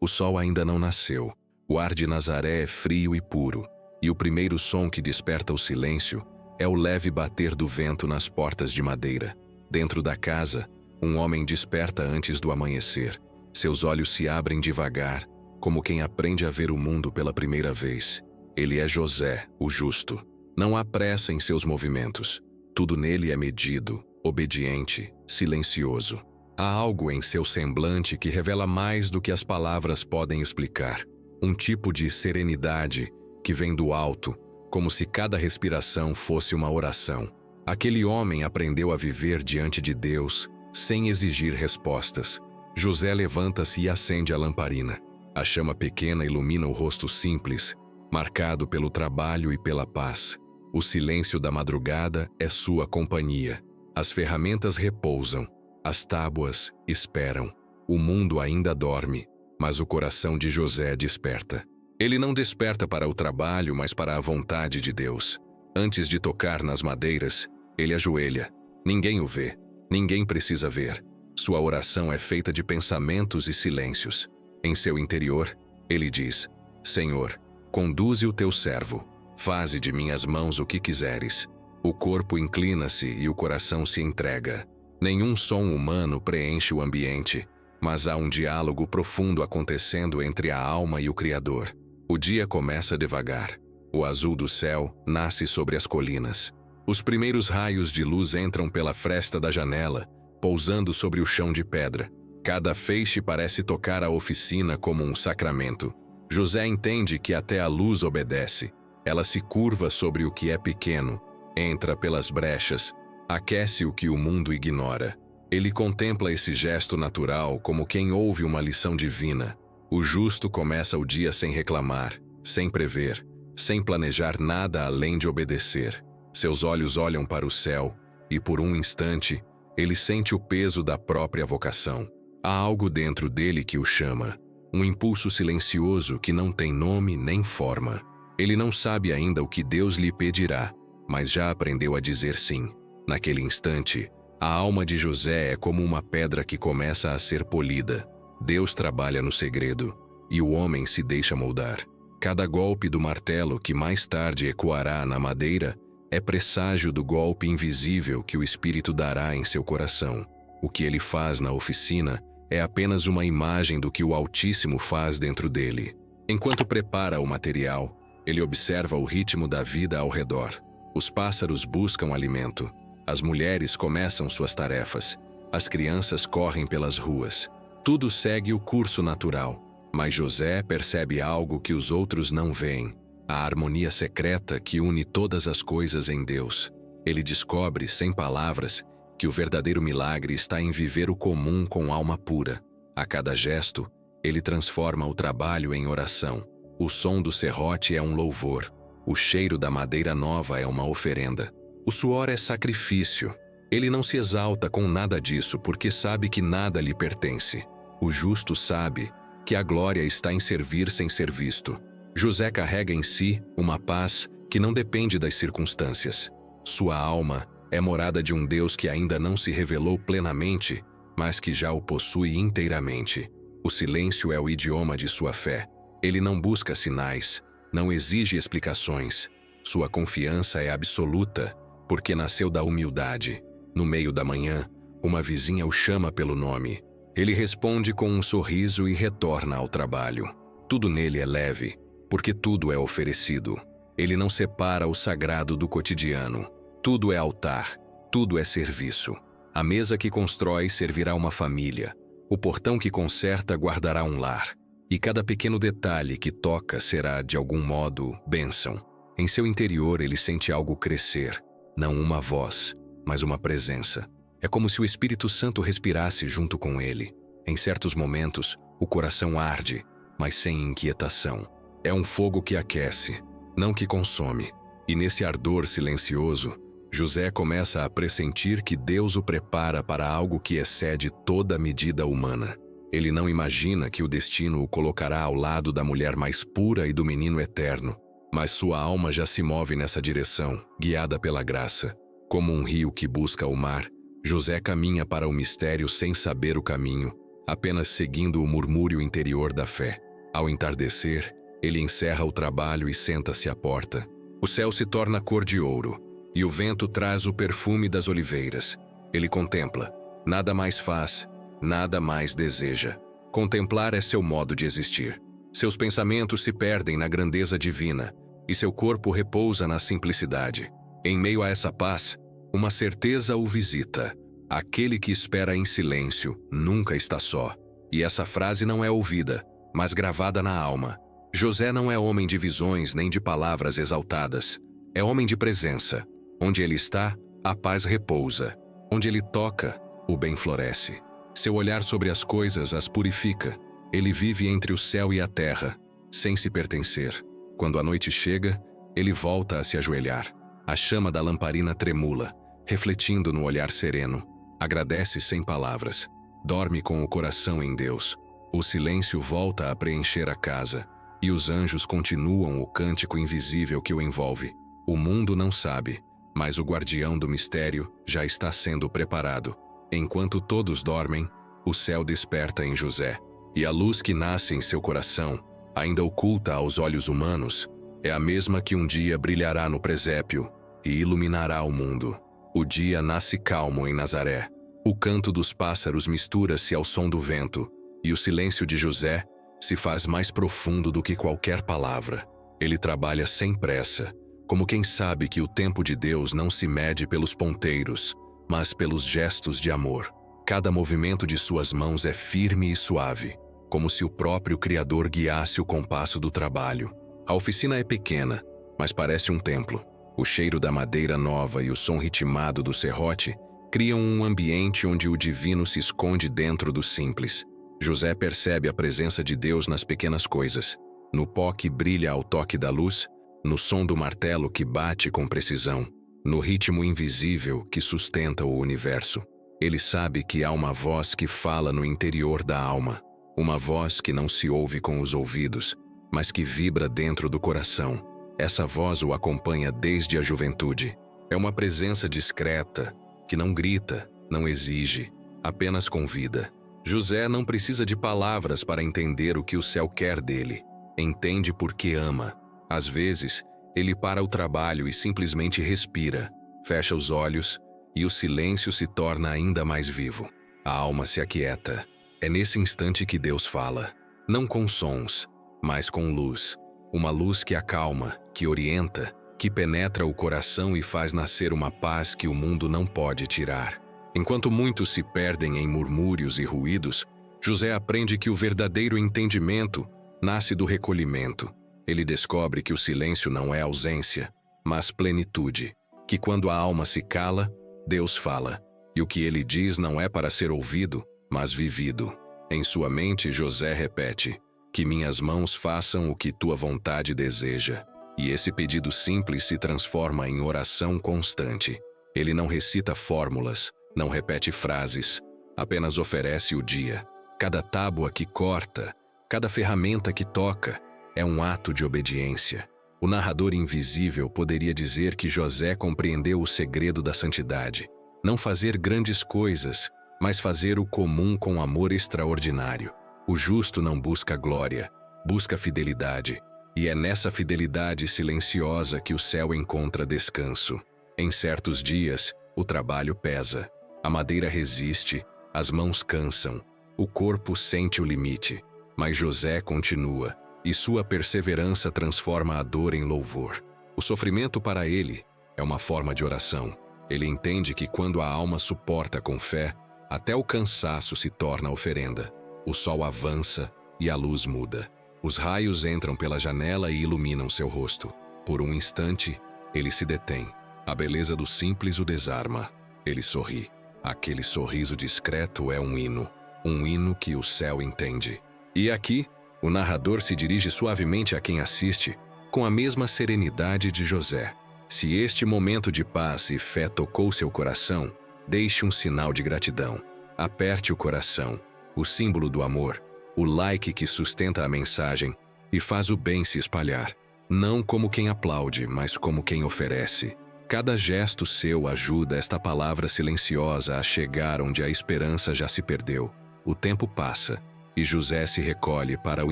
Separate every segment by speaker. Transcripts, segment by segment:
Speaker 1: O sol ainda não nasceu. O ar de Nazaré é frio e puro, e o primeiro som que desperta o silêncio é o leve bater do vento nas portas de madeira. Dentro da casa, um homem desperta antes do amanhecer. Seus olhos se abrem devagar, como quem aprende a ver o mundo pela primeira vez. Ele é José, o justo. Não há pressa em seus movimentos. Tudo nele é medido, obediente, silencioso. Há algo em seu semblante que revela mais do que as palavras podem explicar. Um tipo de serenidade que vem do alto, como se cada respiração fosse uma oração. Aquele homem aprendeu a viver diante de Deus, sem exigir respostas. José levanta-se e acende a lamparina. A chama pequena ilumina o rosto simples, marcado pelo trabalho e pela paz. O silêncio da madrugada é sua companhia. As ferramentas repousam, as tábuas esperam. O mundo ainda dorme, mas o coração de José desperta. Ele não desperta para o trabalho, mas para a vontade de Deus. Antes de tocar nas madeiras, ele ajoelha. Ninguém o vê, ninguém precisa ver. Sua oração é feita de pensamentos e silêncios. Em seu interior, ele diz: Senhor, conduze o teu servo. Faze de minhas mãos o que quiseres. O corpo inclina-se e o coração se entrega. Nenhum som humano preenche o ambiente, mas há um diálogo profundo acontecendo entre a alma e o Criador. O dia começa devagar. O azul do céu nasce sobre as colinas. Os primeiros raios de luz entram pela fresta da janela, pousando sobre o chão de pedra. Cada feixe parece tocar a oficina como um sacramento. José entende que até a luz obedece. Ela se curva sobre o que é pequeno, entra pelas brechas, aquece o que o mundo ignora. Ele contempla esse gesto natural como quem ouve uma lição divina. O justo começa o dia sem reclamar, sem prever, sem planejar nada além de obedecer. Seus olhos olham para o céu e, por um instante, ele sente o peso da própria vocação. Há algo dentro dele que o chama, um impulso silencioso que não tem nome nem forma. Ele não sabe ainda o que Deus lhe pedirá, mas já aprendeu a dizer sim. Naquele instante, a alma de José é como uma pedra que começa a ser polida. Deus trabalha no segredo, e o homem se deixa moldar. Cada golpe do martelo que mais tarde ecoará na madeira é presságio do golpe invisível que o Espírito dará em seu coração. O que ele faz na oficina é apenas uma imagem do que o Altíssimo faz dentro dele. Enquanto prepara o material, ele observa o ritmo da vida ao redor. Os pássaros buscam alimento. As mulheres começam suas tarefas. As crianças correm pelas ruas. Tudo segue o curso natural, mas José percebe algo que os outros não veem: a harmonia secreta que une todas as coisas em Deus. Ele descobre, sem palavras, que o verdadeiro milagre está em viver o comum com alma pura. A cada gesto, ele transforma o trabalho em oração. O som do serrote é um louvor. O cheiro da madeira nova é uma oferenda. O suor é sacrifício. Ele não se exalta com nada disso porque sabe que nada lhe pertence. O justo sabe que a glória está em servir sem ser visto. José carrega em si uma paz que não depende das circunstâncias. Sua alma é morada de um Deus que ainda não se revelou plenamente, mas que já o possui inteiramente. O silêncio é o idioma de sua fé. Ele não busca sinais, não exige explicações. Sua confiança é absoluta, porque nasceu da humildade. No meio da manhã, uma vizinha o chama pelo nome. Ele responde com um sorriso e retorna ao trabalho. Tudo nele é leve, porque tudo é oferecido. Ele não separa o sagrado do cotidiano. Tudo é altar, tudo é serviço. A mesa que constrói servirá uma família. O portão que conserta guardará um lar. E cada pequeno detalhe que toca será, de algum modo, bênção. Em seu interior ele sente algo crescer, não uma voz, mas uma presença. É como se o Espírito Santo respirasse junto com ele. Em certos momentos, o coração arde, mas sem inquietação. É um fogo que aquece, não que consome. E nesse ardor silencioso, José começa a pressentir que Deus o prepara para algo que excede toda a medida humana. Ele não imagina que o destino o colocará ao lado da mulher mais pura e do menino eterno, mas sua alma já se move nessa direção, guiada pela graça. Como um rio que busca o mar, José caminha para o mistério sem saber o caminho, apenas seguindo o murmúrio interior da fé. Ao entardecer, ele encerra o trabalho e senta-se à porta. O céu se torna cor de ouro, e o vento traz o perfume das oliveiras. Ele contempla, nada mais faz, nada mais deseja. Contemplar é seu modo de existir. Seus pensamentos se perdem na grandeza divina, e seu corpo repousa na simplicidade. Em meio a essa paz, uma certeza o visita. Aquele que espera em silêncio nunca está só. E essa frase não é ouvida, mas gravada na alma. José não é homem de visões nem de palavras exaltadas. É homem de presença. Onde ele está, a paz repousa. Onde ele toca, o bem floresce. Seu olhar sobre as coisas as purifica. Ele vive entre o céu e a terra, sem se pertencer. Quando a noite chega, ele volta a se ajoelhar. A chama da lamparina tremula, refletindo no olhar sereno. Agradece sem palavras. Dorme com o coração em Deus. O silêncio volta a preencher a casa, e os anjos continuam o cântico invisível que o envolve. O mundo não sabe, mas o guardião do mistério já está sendo preparado. Enquanto todos dormem, o céu desperta em José, e a luz que nasce em seu coração, ainda oculta aos olhos humanos, é a mesma que um dia brilhará no presépio e iluminará o mundo. O dia nasce calmo em Nazaré. O canto dos pássaros mistura-se ao som do vento, e o silêncio de José se faz mais profundo do que qualquer palavra. Ele trabalha sem pressa, como quem sabe que o tempo de Deus não se mede pelos ponteiros, mas pelos gestos de amor. Cada movimento de suas mãos é firme e suave, como se o próprio Criador guiasse o compasso do trabalho. A oficina é pequena, mas parece um templo. O cheiro da madeira nova e o som ritmado do serrote criam um ambiente onde o divino se esconde dentro do simples. José percebe a presença de Deus nas pequenas coisas, no pó que brilha ao toque da luz, no som do martelo que bate com precisão, no ritmo invisível que sustenta o universo. Ele sabe que há uma voz que fala no interior da alma, uma voz que não se ouve com os ouvidos, mas que vibra dentro do coração. Essa voz o acompanha desde a juventude. É uma presença discreta, que não grita, não exige, apenas convida. José não precisa de palavras para entender o que o céu quer dele. Entende porque ama. Às vezes, ele para o trabalho e simplesmente respira, fecha os olhos e o silêncio se torna ainda mais vivo. A alma se aquieta. É nesse instante que Deus fala, não com sons, mas com luz. Uma luz que acalma, que orienta, que penetra o coração e faz nascer uma paz que o mundo não pode tirar. Enquanto muitos se perdem em murmúrios e ruídos, José aprende que o verdadeiro entendimento nasce do recolhimento. Ele descobre que o silêncio não é ausência, mas plenitude, que quando a alma se cala, Deus fala, e o que ele diz não é para ser ouvido, mas vivido. Em sua mente, José repete, que minhas mãos façam o que tua vontade deseja. E esse pedido simples se transforma em oração constante. Ele não recita fórmulas, não repete frases, apenas oferece o dia. Cada tábua que corta, cada ferramenta que toca, é um ato de obediência. O narrador invisível poderia dizer que José compreendeu o segredo da santidade. Não fazer grandes coisas, mas fazer o comum com amor extraordinário. O justo não busca glória, busca fidelidade. E é nessa fidelidade silenciosa que o céu encontra descanso. Em certos dias, o trabalho pesa. A madeira resiste, as mãos cansam, o corpo sente o limite. Mas José continua, e sua perseverança transforma a dor em louvor. O sofrimento para ele é uma forma de oração. Ele entende que quando a alma suporta com fé, até o cansaço se torna oferenda. O sol avança e a luz muda. Os raios entram pela janela e iluminam seu rosto. Por um instante, ele se detém. A beleza do simples o desarma. Ele sorri. Aquele sorriso discreto é um hino que o céu entende. E aqui, o narrador se dirige suavemente a quem assiste, com a mesma serenidade de José. Se este momento de paz e fé tocou seu coração, deixe um sinal de gratidão. Aperte o coração, o símbolo do amor, o like que sustenta a mensagem e faz o bem se espalhar. Não como quem aplaude, mas como quem oferece. Cada gesto seu ajuda esta palavra silenciosa a chegar onde a esperança já se perdeu. O tempo passa, e José se recolhe para o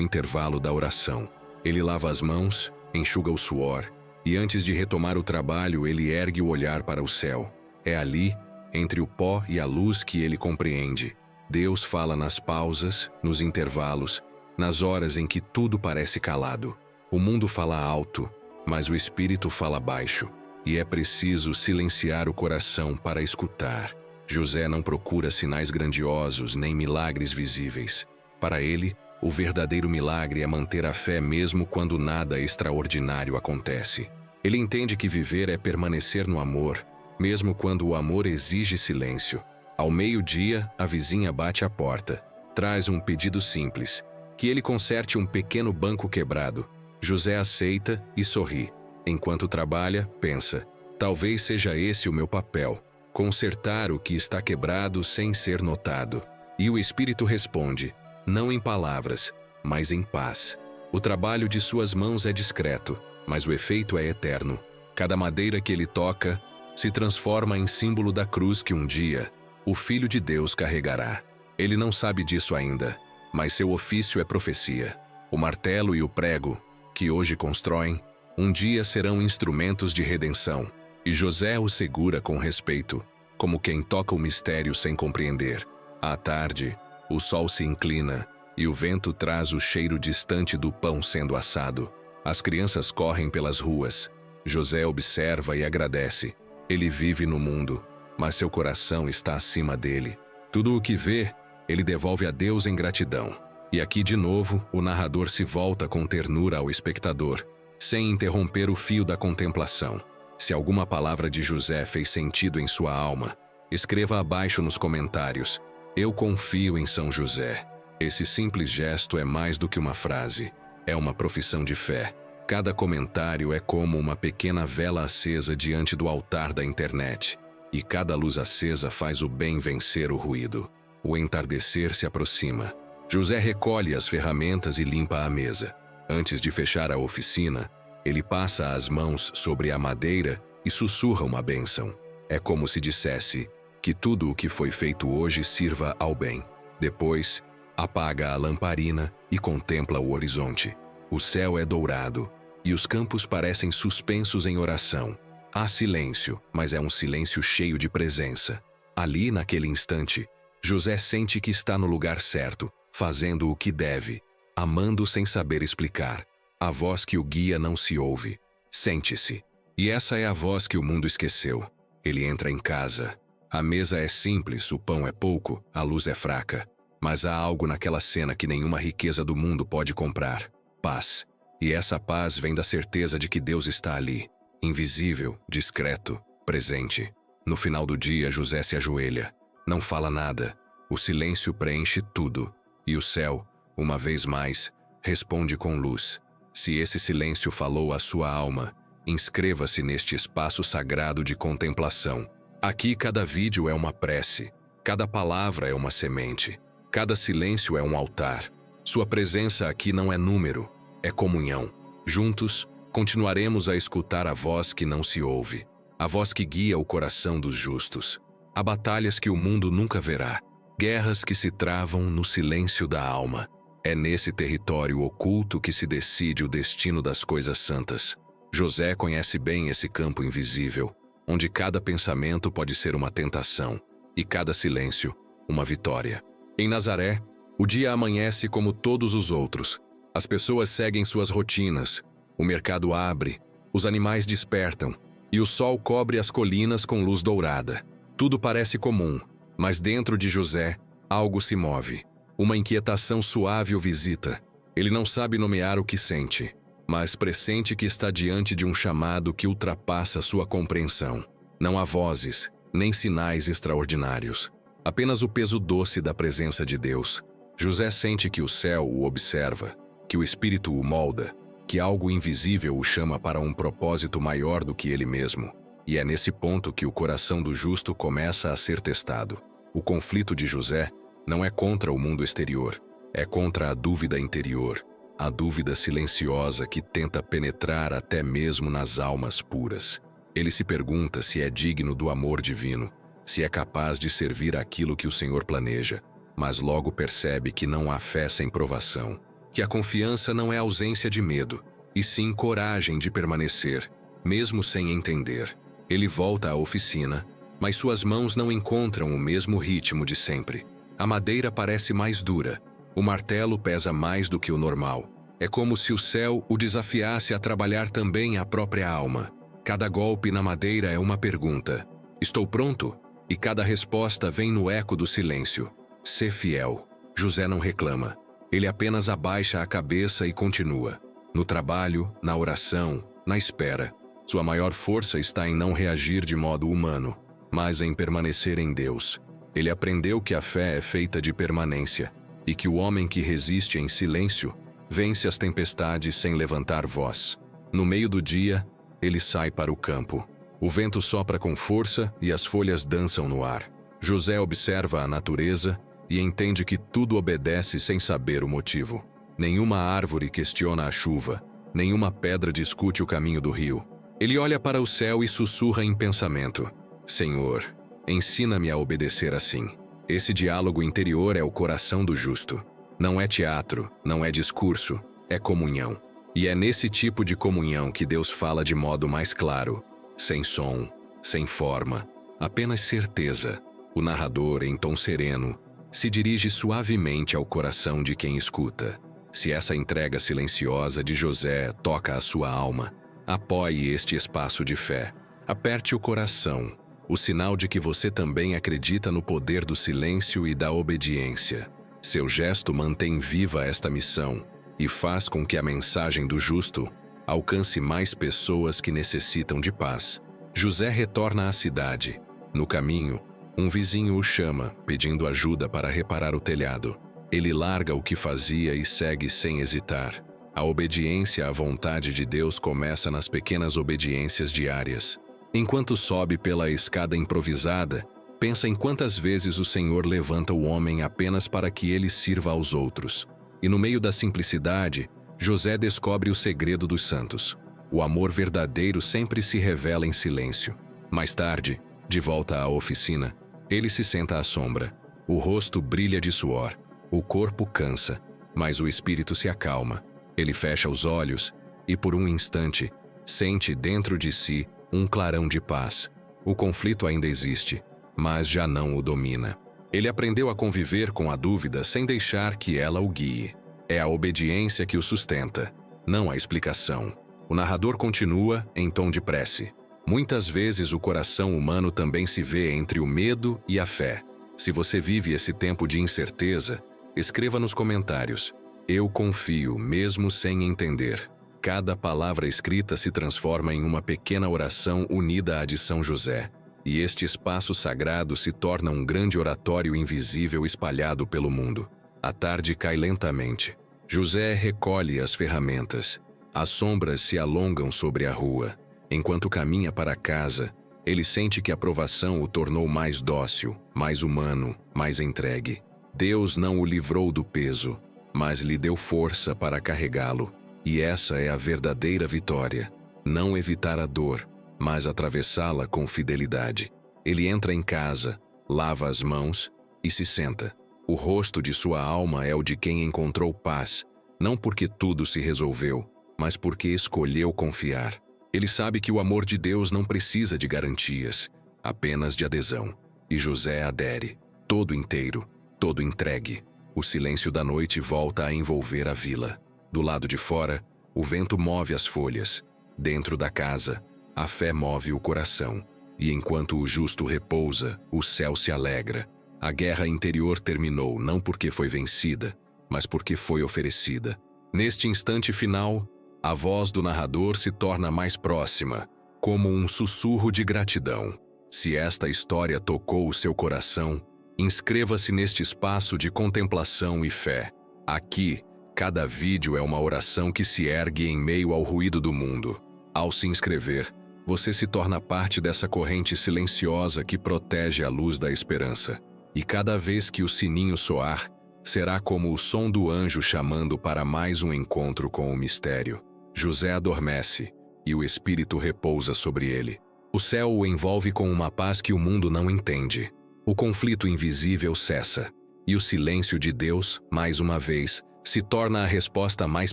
Speaker 1: intervalo da oração. Ele lava as mãos, enxuga o suor, e antes de retomar o trabalho, ele ergue o olhar para o céu. É ali, entre o pó e a luz, que ele compreende. Deus fala nas pausas, nos intervalos, nas horas em que tudo parece calado. O mundo fala alto, mas o espírito fala baixo, e é preciso silenciar o coração para escutar. José não procura sinais grandiosos nem milagres visíveis. Para ele, o verdadeiro milagre é manter a fé mesmo quando nada extraordinário acontece. Ele entende que viver é permanecer no amor, mesmo quando o amor exige silêncio. Ao meio-dia, a vizinha bate à porta. Traz um pedido simples: que ele conserte um pequeno banco quebrado. José aceita e sorri. Enquanto trabalha, pensa: talvez seja esse o meu papel, consertar o que está quebrado sem ser notado. E o Espírito responde, não em palavras, mas em paz. O trabalho de suas mãos é discreto, mas o efeito é eterno. Cada madeira que ele toca se transforma em símbolo da cruz que um dia o Filho de Deus carregará. Ele não sabe disso ainda, mas seu ofício é profecia. O martelo e o prego, que hoje constroem, um dia serão instrumentos de redenção. E José o segura com respeito, como quem toca o mistério sem compreender. À tarde, o sol se inclina, e o vento traz o cheiro distante do pão sendo assado. As crianças correm pelas ruas. José observa e agradece. Ele vive no mundo, mas seu coração está acima dele. Tudo o que vê, ele devolve a Deus em gratidão. E aqui de novo, o narrador se volta com ternura ao espectador, sem interromper o fio da contemplação. Se alguma palavra de José fez sentido em sua alma, escreva abaixo nos comentários: eu confio em São José. Esse simples gesto é mais do que uma frase, é uma profissão de fé. Cada comentário é como uma pequena vela acesa diante do altar da internet, e cada luz acesa faz o bem vencer o ruído. O entardecer se aproxima. José recolhe as ferramentas e limpa a mesa. Antes de fechar a oficina, ele passa as mãos sobre a madeira e sussurra uma bênção. É como se dissesse que tudo o que foi feito hoje sirva ao bem. Depois, apaga a lamparina e contempla o horizonte. O céu é dourado e os campos parecem suspensos em oração. Há silêncio, mas é um silêncio cheio de presença. Ali, naquele instante, José sente que está no lugar certo, fazendo o que deve, amando sem saber explicar. A voz que o guia não se ouve. Sente-se. E essa é a voz que o mundo esqueceu. Ele entra em casa. A mesa é simples, o pão é pouco, a luz é fraca. Mas há algo naquela cena que nenhuma riqueza do mundo pode comprar: paz. E essa paz vem da certeza de que Deus está ali, invisível, discreto, presente. No final do dia, José se ajoelha. Não fala nada. O silêncio preenche tudo. E o céu, uma vez mais, responde com luz. Se esse silêncio falou à sua alma, inscreva-se neste espaço sagrado de contemplação. Aqui cada vídeo é uma prece, cada palavra é uma semente, cada silêncio é um altar. Sua presença aqui não é número, é comunhão. Juntos, continuaremos a escutar a voz que não se ouve, a voz que guia o coração dos justos. Há batalhas que o mundo nunca verá, guerras que se travam no silêncio da alma. É nesse território oculto que se decide o destino das coisas santas. José conhece bem esse campo invisível, onde cada pensamento pode ser uma tentação e cada silêncio, uma vitória. Em Nazaré, o dia amanhece como todos os outros. As pessoas seguem suas rotinas, o mercado abre, os animais despertam, e o sol cobre as colinas com luz dourada. Tudo parece comum, mas dentro de José, algo se move. Uma inquietação suave o visita. Ele não sabe nomear o que sente, mas pressente que está diante de um chamado que ultrapassa sua compreensão. Não há vozes, nem sinais extraordinários. Apenas o peso doce da presença de Deus. José sente que o céu o observa, que o Espírito o molda, que algo invisível o chama para um propósito maior do que ele mesmo. E é nesse ponto que o coração do justo começa a ser testado. O conflito de José não é contra o mundo exterior, é contra a dúvida interior, a dúvida silenciosa que tenta penetrar até mesmo nas almas puras. Ele se pergunta se é digno do amor divino, se é capaz de servir aquilo que o Senhor planeja. mas logo percebe que não há fé sem provação, que a confiança não é ausência de medo, e sim coragem de permanecer, mesmo sem entender. Ele volta à oficina, mas suas mãos não encontram o mesmo ritmo de sempre. A madeira parece mais dura, o martelo pesa mais do que o normal. É como se o céu o desafiasse a trabalhar também a própria alma. Cada golpe na madeira é uma pergunta: estou pronto? E cada resposta vem no eco do silêncio: sê fiel. José não reclama. Ele apenas abaixa a cabeça e continua. No trabalho, na oração, na espera. Sua maior força está em não reagir de modo humano, mas em permanecer em Deus. Ele aprendeu que a fé é feita de permanência, e que o homem que resiste em silêncio vence as tempestades sem levantar voz. No meio do dia, ele sai para o campo. O vento sopra com força e as folhas dançam no ar. José observa a natureza e entende que tudo obedece sem saber o motivo. Nenhuma árvore questiona a chuva, nenhuma pedra discute o caminho do rio. Ele olha para o céu e sussurra em pensamento: Senhor, ensina-me a obedecer assim. Esse diálogo interior é o coração do justo. Não é teatro, não é discurso, é comunhão. E é nesse tipo de comunhão que Deus fala de modo mais claro, sem som, sem forma, apenas certeza. O narrador, em tom sereno, se dirige suavemente ao coração de quem escuta. Se essa entrega silenciosa de José toca a sua alma, apoie este espaço de fé. Aperte o coração, o sinal de que você também acredita no poder do silêncio e da obediência. Seu gesto mantém viva esta missão e faz com que a mensagem do justo alcance mais pessoas que necessitam de paz. José retorna à cidade. No caminho, um vizinho o chama, pedindo ajuda para reparar o telhado. Ele larga o que fazia e segue sem hesitar. A obediência à vontade de Deus começa nas pequenas obediências diárias. Enquanto sobe pela escada improvisada, pensa em quantas vezes o Senhor levanta o homem apenas para que ele sirva aos outros. E no meio da simplicidade, José descobre o segredo dos santos. O amor verdadeiro sempre se revela em silêncio. Mais tarde, de volta à oficina, ele se senta à sombra. O rosto brilha de suor. O corpo cansa, mas o espírito se acalma. Ele fecha os olhos e, por um instante, sente dentro de si um clarão de paz. O conflito ainda existe, mas já não o domina. Ele aprendeu a conviver com a dúvida sem deixar que ela o guie. É a obediência que o sustenta, não a explicação. O narrador continua em tom de prece. Muitas vezes o coração humano também se vê entre o medo e a fé. Se você vive esse tempo de incerteza, escreva nos comentários: eu confio, mesmo sem entender. Cada palavra escrita se transforma em uma pequena oração unida à de São José. E este espaço sagrado se torna um grande oratório invisível espalhado pelo mundo. A tarde cai lentamente. José recolhe as ferramentas. As sombras se alongam sobre a rua. Enquanto caminha para casa, ele sente que a provação o tornou mais dócil, mais humano, mais entregue. Deus não o livrou do peso, mas lhe deu força para carregá-lo. E essa é a verdadeira vitória. Não evitar a dor, mas atravessá-la com fidelidade. Ele entra em casa, lava as mãos e se senta. O rosto de sua alma é o de quem encontrou paz, não porque tudo se resolveu, mas porque escolheu confiar. Ele sabe que o amor de Deus não precisa de garantias, apenas de adesão. E José adere, todo inteiro, todo entregue. O silêncio da noite volta a envolver a vila. Do lado de fora, o vento move as folhas. Dentro da casa, a fé move o coração. E enquanto o justo repousa, o céu se alegra. A guerra interior terminou não porque foi vencida, mas porque foi oferecida. Neste instante final, a voz do narrador se torna mais próxima, como um sussurro de gratidão. Se esta história tocou o seu coração, inscreva-se neste espaço de contemplação e fé. Aqui, cada vídeo é uma oração que se ergue em meio ao ruído do mundo. Ao se inscrever, você se torna parte dessa corrente silenciosa que protege a luz da esperança. E cada vez que o sininho soar, será como o som do anjo chamando para mais um encontro com o mistério. José adormece, e o espírito repousa sobre ele. O céu o envolve com uma paz que o mundo não entende. O conflito invisível cessa, E o silêncio de Deus, mais uma vez, se torna a resposta mais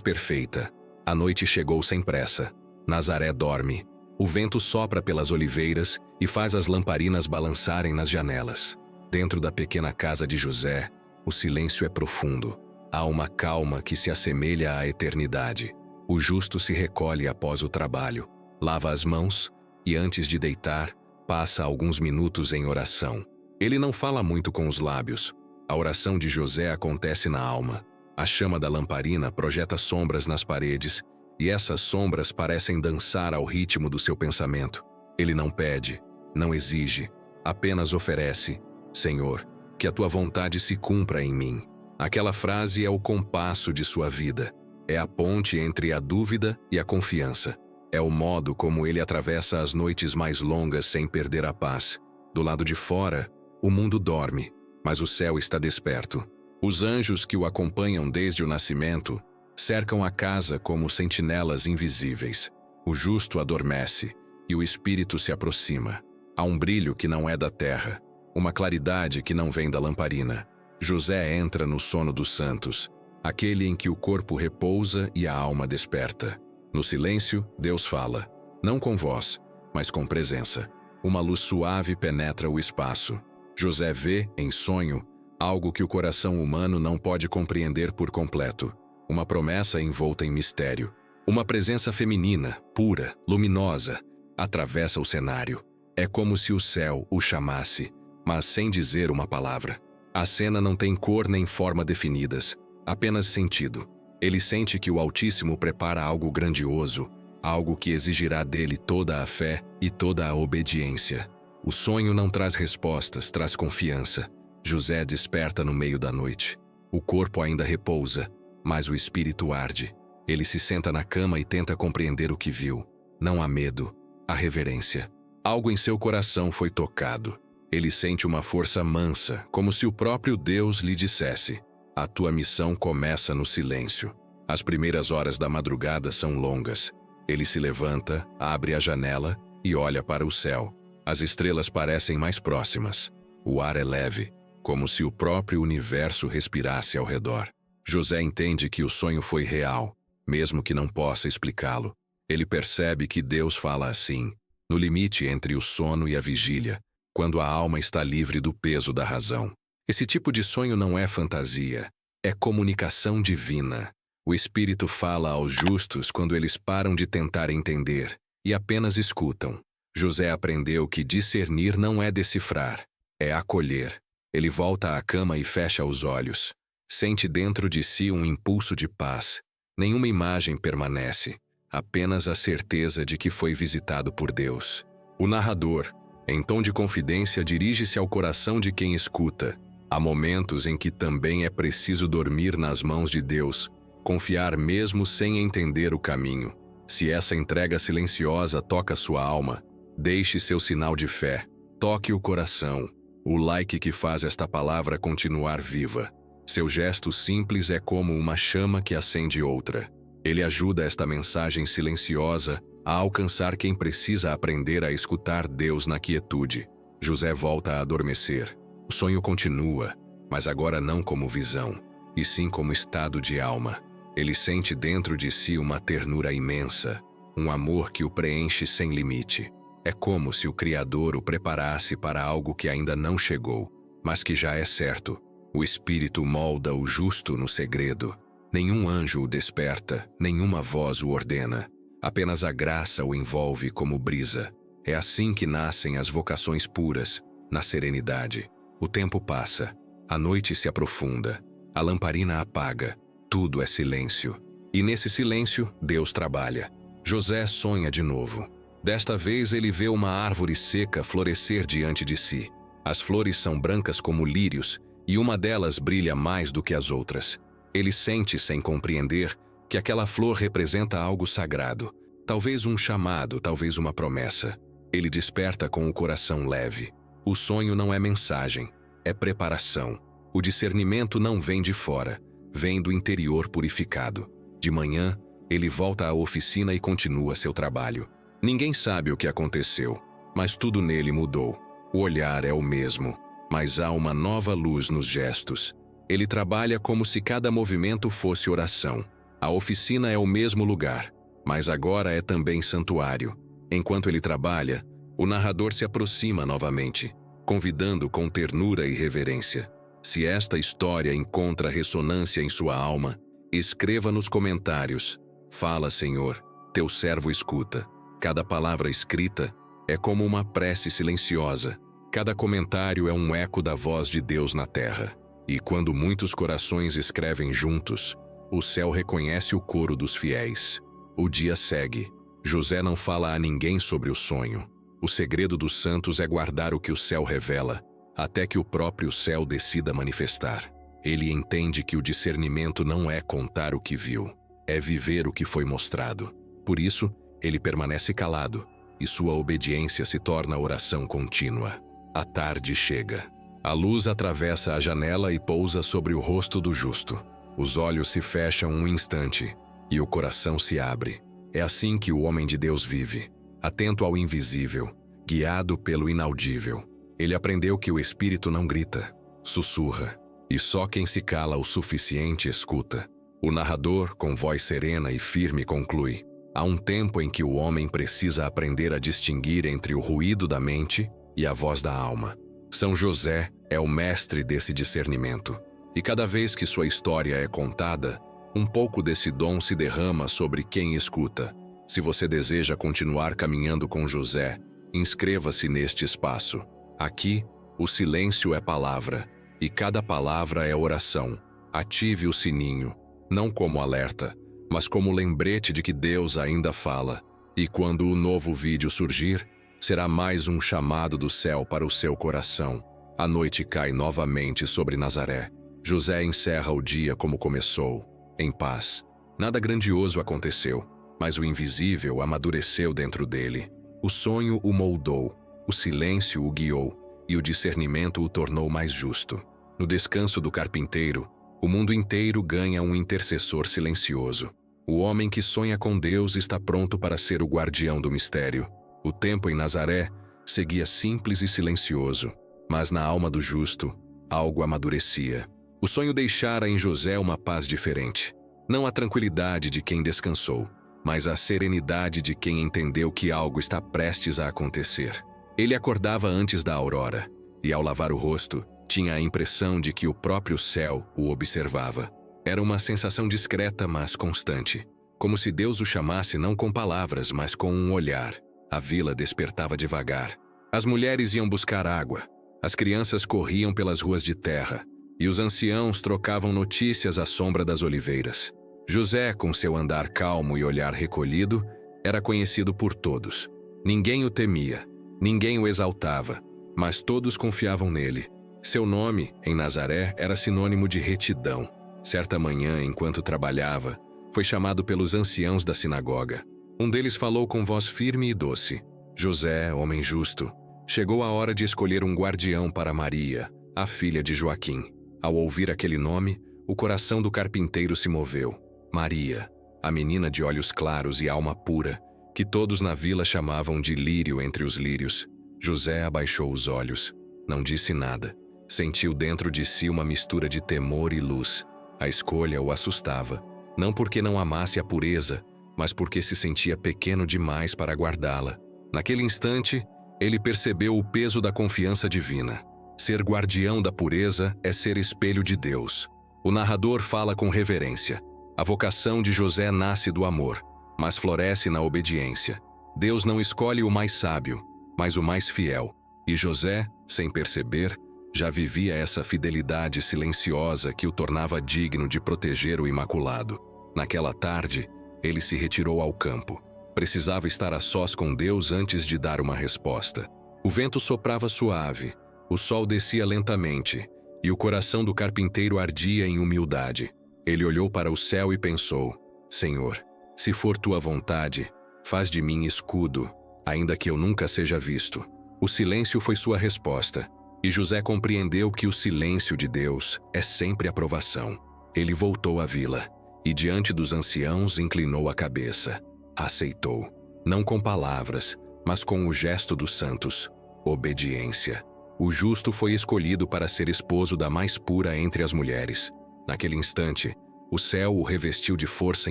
Speaker 1: perfeita. A noite chegou sem pressa. Nazaré dorme. O vento sopra pelas oliveiras e faz as lamparinas balançarem nas janelas. Dentro da pequena casa de José, o silêncio é profundo. Há uma calma que se assemelha à eternidade. O justo se recolhe após o trabalho, lava as mãos e, antes de deitar, passa alguns minutos em oração. Ele não fala muito com os lábios. A oração de José acontece na alma. A chama da lamparina projeta sombras nas paredes, e essas sombras parecem dançar ao ritmo do seu pensamento. Ele não pede, não exige, apenas oferece: Senhor, que a tua vontade se cumpra em mim. Aquela frase é o compasso de sua vida. É a ponte entre a dúvida e a confiança. É o modo como ele atravessa as noites mais longas sem perder a paz. Do lado de fora, o mundo dorme, mas o céu está desperto. Os anjos que o acompanham desde o nascimento cercam a casa como sentinelas invisíveis. O justo adormece e o espírito se aproxima. Há um brilho que não é da terra, uma claridade que não vem da lamparina. José entra no sono dos santos, aquele em que o corpo repousa e a alma desperta. No silêncio, Deus fala, não com voz, mas com presença. Uma luz suave penetra o espaço. José vê, em sonho, algo que o coração humano não pode compreender por completo. Uma promessa envolta em mistério. Uma presença feminina, pura, luminosa, atravessa o cenário. É como se o céu o chamasse, mas sem dizer uma palavra. A cena não tem cor nem forma definidas, apenas sentido. Ele sente que o Altíssimo prepara algo grandioso, algo que exigirá dele toda a fé e toda a obediência. O sonho não traz respostas, traz confiança. José desperta no meio da noite. O corpo ainda repousa, mas o espírito arde. Ele se senta na cama e tenta compreender o que viu. Não há medo, há reverência. Algo em seu coração foi tocado. Ele sente uma força mansa, como se o próprio Deus lhe dissesse: a tua missão começa no silêncio. As primeiras horas da madrugada são longas. Ele se levanta, abre a janela e olha para o céu. As estrelas parecem mais próximas. O ar é leve, como se o próprio universo respirasse ao redor. José entende que o sonho foi real, mesmo que não possa explicá-lo. Ele percebe que Deus fala assim, no limite entre o sono e a vigília, quando a alma está livre do peso da razão. Esse tipo de sonho não é fantasia, é comunicação divina. O Espírito fala aos justos quando eles param de tentar entender e apenas escutam. José aprendeu que discernir não é decifrar, é acolher. Ele volta à cama e fecha os olhos. Sente dentro de si um impulso de paz. Nenhuma imagem permanece, apenas a certeza de que foi visitado por Deus. O narrador, em tom de confidência, dirige-se ao coração de quem escuta. Há momentos em que também é preciso dormir nas mãos de Deus, confiar mesmo sem entender o caminho. Se essa entrega silenciosa toca sua alma, deixe seu sinal de fé, toque o coração, o like que faz esta palavra continuar viva. Seu gesto simples é como uma chama que acende outra. Ele ajuda esta mensagem silenciosa a alcançar quem precisa aprender a escutar Deus na quietude. José volta a adormecer. O sonho continua, mas agora não como visão, e sim como estado de alma. Ele sente dentro de si uma ternura imensa, um amor que o preenche sem limite. É como se o Criador o preparasse para algo que ainda não chegou, mas que já é certo. O Espírito molda o justo no segredo. Nenhum anjo o desperta, nenhuma voz o ordena. Apenas a graça o envolve como brisa. É assim que nascem as vocações puras, na serenidade. O tempo passa, a noite se aprofunda, a lamparina apaga, tudo é silêncio. E nesse silêncio, Deus trabalha. José sonha de novo. Desta vez ele vê uma árvore seca florescer diante de si. As flores são brancas como lírios, e uma delas brilha mais do que as outras. Ele sente, sem compreender, que aquela flor representa algo sagrado. Talvez um chamado, talvez uma promessa. Ele desperta com o coração leve. O sonho não é mensagem, é preparação. O discernimento não vem de fora, vem do interior purificado. De manhã, ele volta à oficina e continua seu trabalho. Ninguém sabe o que aconteceu, mas tudo nele mudou. O olhar é o mesmo, mas há uma nova luz nos gestos. Ele trabalha como se cada movimento fosse oração. A oficina é o mesmo lugar, mas agora é também santuário. Enquanto ele trabalha, o narrador se aproxima novamente, convidando com ternura e reverência. Se esta história encontra ressonância em sua alma, escreva nos comentários. Fala, Senhor, teu servo escuta. Cada palavra escrita é como uma prece silenciosa. Cada comentário é um eco da voz de Deus na terra. E quando muitos corações escrevem juntos, o céu reconhece o coro dos fiéis. O dia segue. José não fala a ninguém sobre o sonho. O segredo dos santos é guardar o que o céu revela, até que o próprio céu decida manifestar. Ele entende que o discernimento não é contar o que viu, é viver o que foi mostrado. Por isso, ele permanece calado, e sua obediência se torna oração contínua. A tarde chega. A luz atravessa a janela e pousa sobre o rosto do justo. Os olhos se fecham um instante, e o coração se abre. É assim que o homem de Deus vive, atento ao invisível, guiado pelo inaudível. Ele aprendeu que o espírito não grita, sussurra, e só quem se cala o suficiente escuta. O narrador, com voz serena e firme, conclui: há um tempo em que o homem precisa aprender a distinguir entre o ruído da mente e a voz da alma. São José é o mestre desse discernimento, e cada vez que sua história é contada, um pouco desse dom se derrama sobre quem escuta. Se você deseja continuar caminhando com José, inscreva-se neste espaço. Aqui, o silêncio é palavra, e cada palavra é oração. Ative o sininho, não como alerta, mas como lembrete de que Deus ainda fala. E quando o novo vídeo surgir, será mais um chamado do céu para o seu coração. A noite cai novamente sobre Nazaré. José encerra o dia como começou, em paz. Nada grandioso aconteceu, mas o invisível amadureceu dentro dele. O sonho o moldou, o silêncio o guiou, e o discernimento o tornou mais justo. No descanso do carpinteiro, o mundo inteiro ganha um intercessor silencioso. O homem que sonha com Deus está pronto para ser o guardião do mistério. O tempo em Nazaré seguia simples e silencioso, mas na alma do justo, algo amadurecia. O sonho deixara em José uma paz diferente. Não a tranquilidade de quem descansou, mas a serenidade de quem entendeu que algo está prestes a acontecer. Ele acordava antes da aurora, e ao lavar o rosto, tinha a impressão de que o próprio céu o observava. Era uma sensação discreta, mas constante, como se Deus o chamasse não com palavras, mas com um olhar. A vila despertava devagar. As mulheres iam buscar água, as crianças corriam pelas ruas de terra, e os anciãos trocavam notícias à sombra das oliveiras. José, com seu andar calmo e olhar recolhido, era conhecido por todos. Ninguém o temia, ninguém o exaltava, mas todos confiavam nele. Seu nome, em Nazaré, era sinônimo de retidão. Certa manhã, enquanto trabalhava, foi chamado pelos anciãos da sinagoga. Um deles falou com voz firme e doce: José, homem justo, chegou a hora de escolher um guardião para Maria, a filha de Joaquim. Ao ouvir aquele nome, o coração do carpinteiro se moveu. Maria, a menina de olhos claros e alma pura, que todos na vila chamavam de lírio entre os lírios. José abaixou os olhos. Não disse nada. Sentiu dentro de si uma mistura de temor e luz. A escolha o assustava, não porque não amasse a pureza, mas porque se sentia pequeno demais para guardá-la. Naquele instante, ele percebeu o peso da confiança divina. Ser guardião da pureza é ser espelho de Deus. O narrador fala com reverência. A vocação de José nasce do amor, mas floresce na obediência. Deus não escolhe o mais sábio, mas o mais fiel. E José, sem perceber, já vivia essa fidelidade silenciosa que o tornava digno de proteger o imaculado. Naquela tarde, ele se retirou ao campo. Precisava estar a sós com Deus antes de dar uma resposta. O vento soprava suave, o sol descia lentamente, e o coração do carpinteiro ardia em humildade. Ele olhou para o céu e pensou: Senhor, se for tua vontade, faz de mim escudo, ainda que eu nunca seja visto. O silêncio foi sua resposta, e José compreendeu que o silêncio de Deus é sempre aprovação. Ele voltou à vila, e diante dos anciãos inclinou a cabeça. Aceitou, não com palavras, mas com o gesto dos santos: obediência. O justo foi escolhido para ser esposo da mais pura entre as mulheres. Naquele instante, o céu o revestiu de força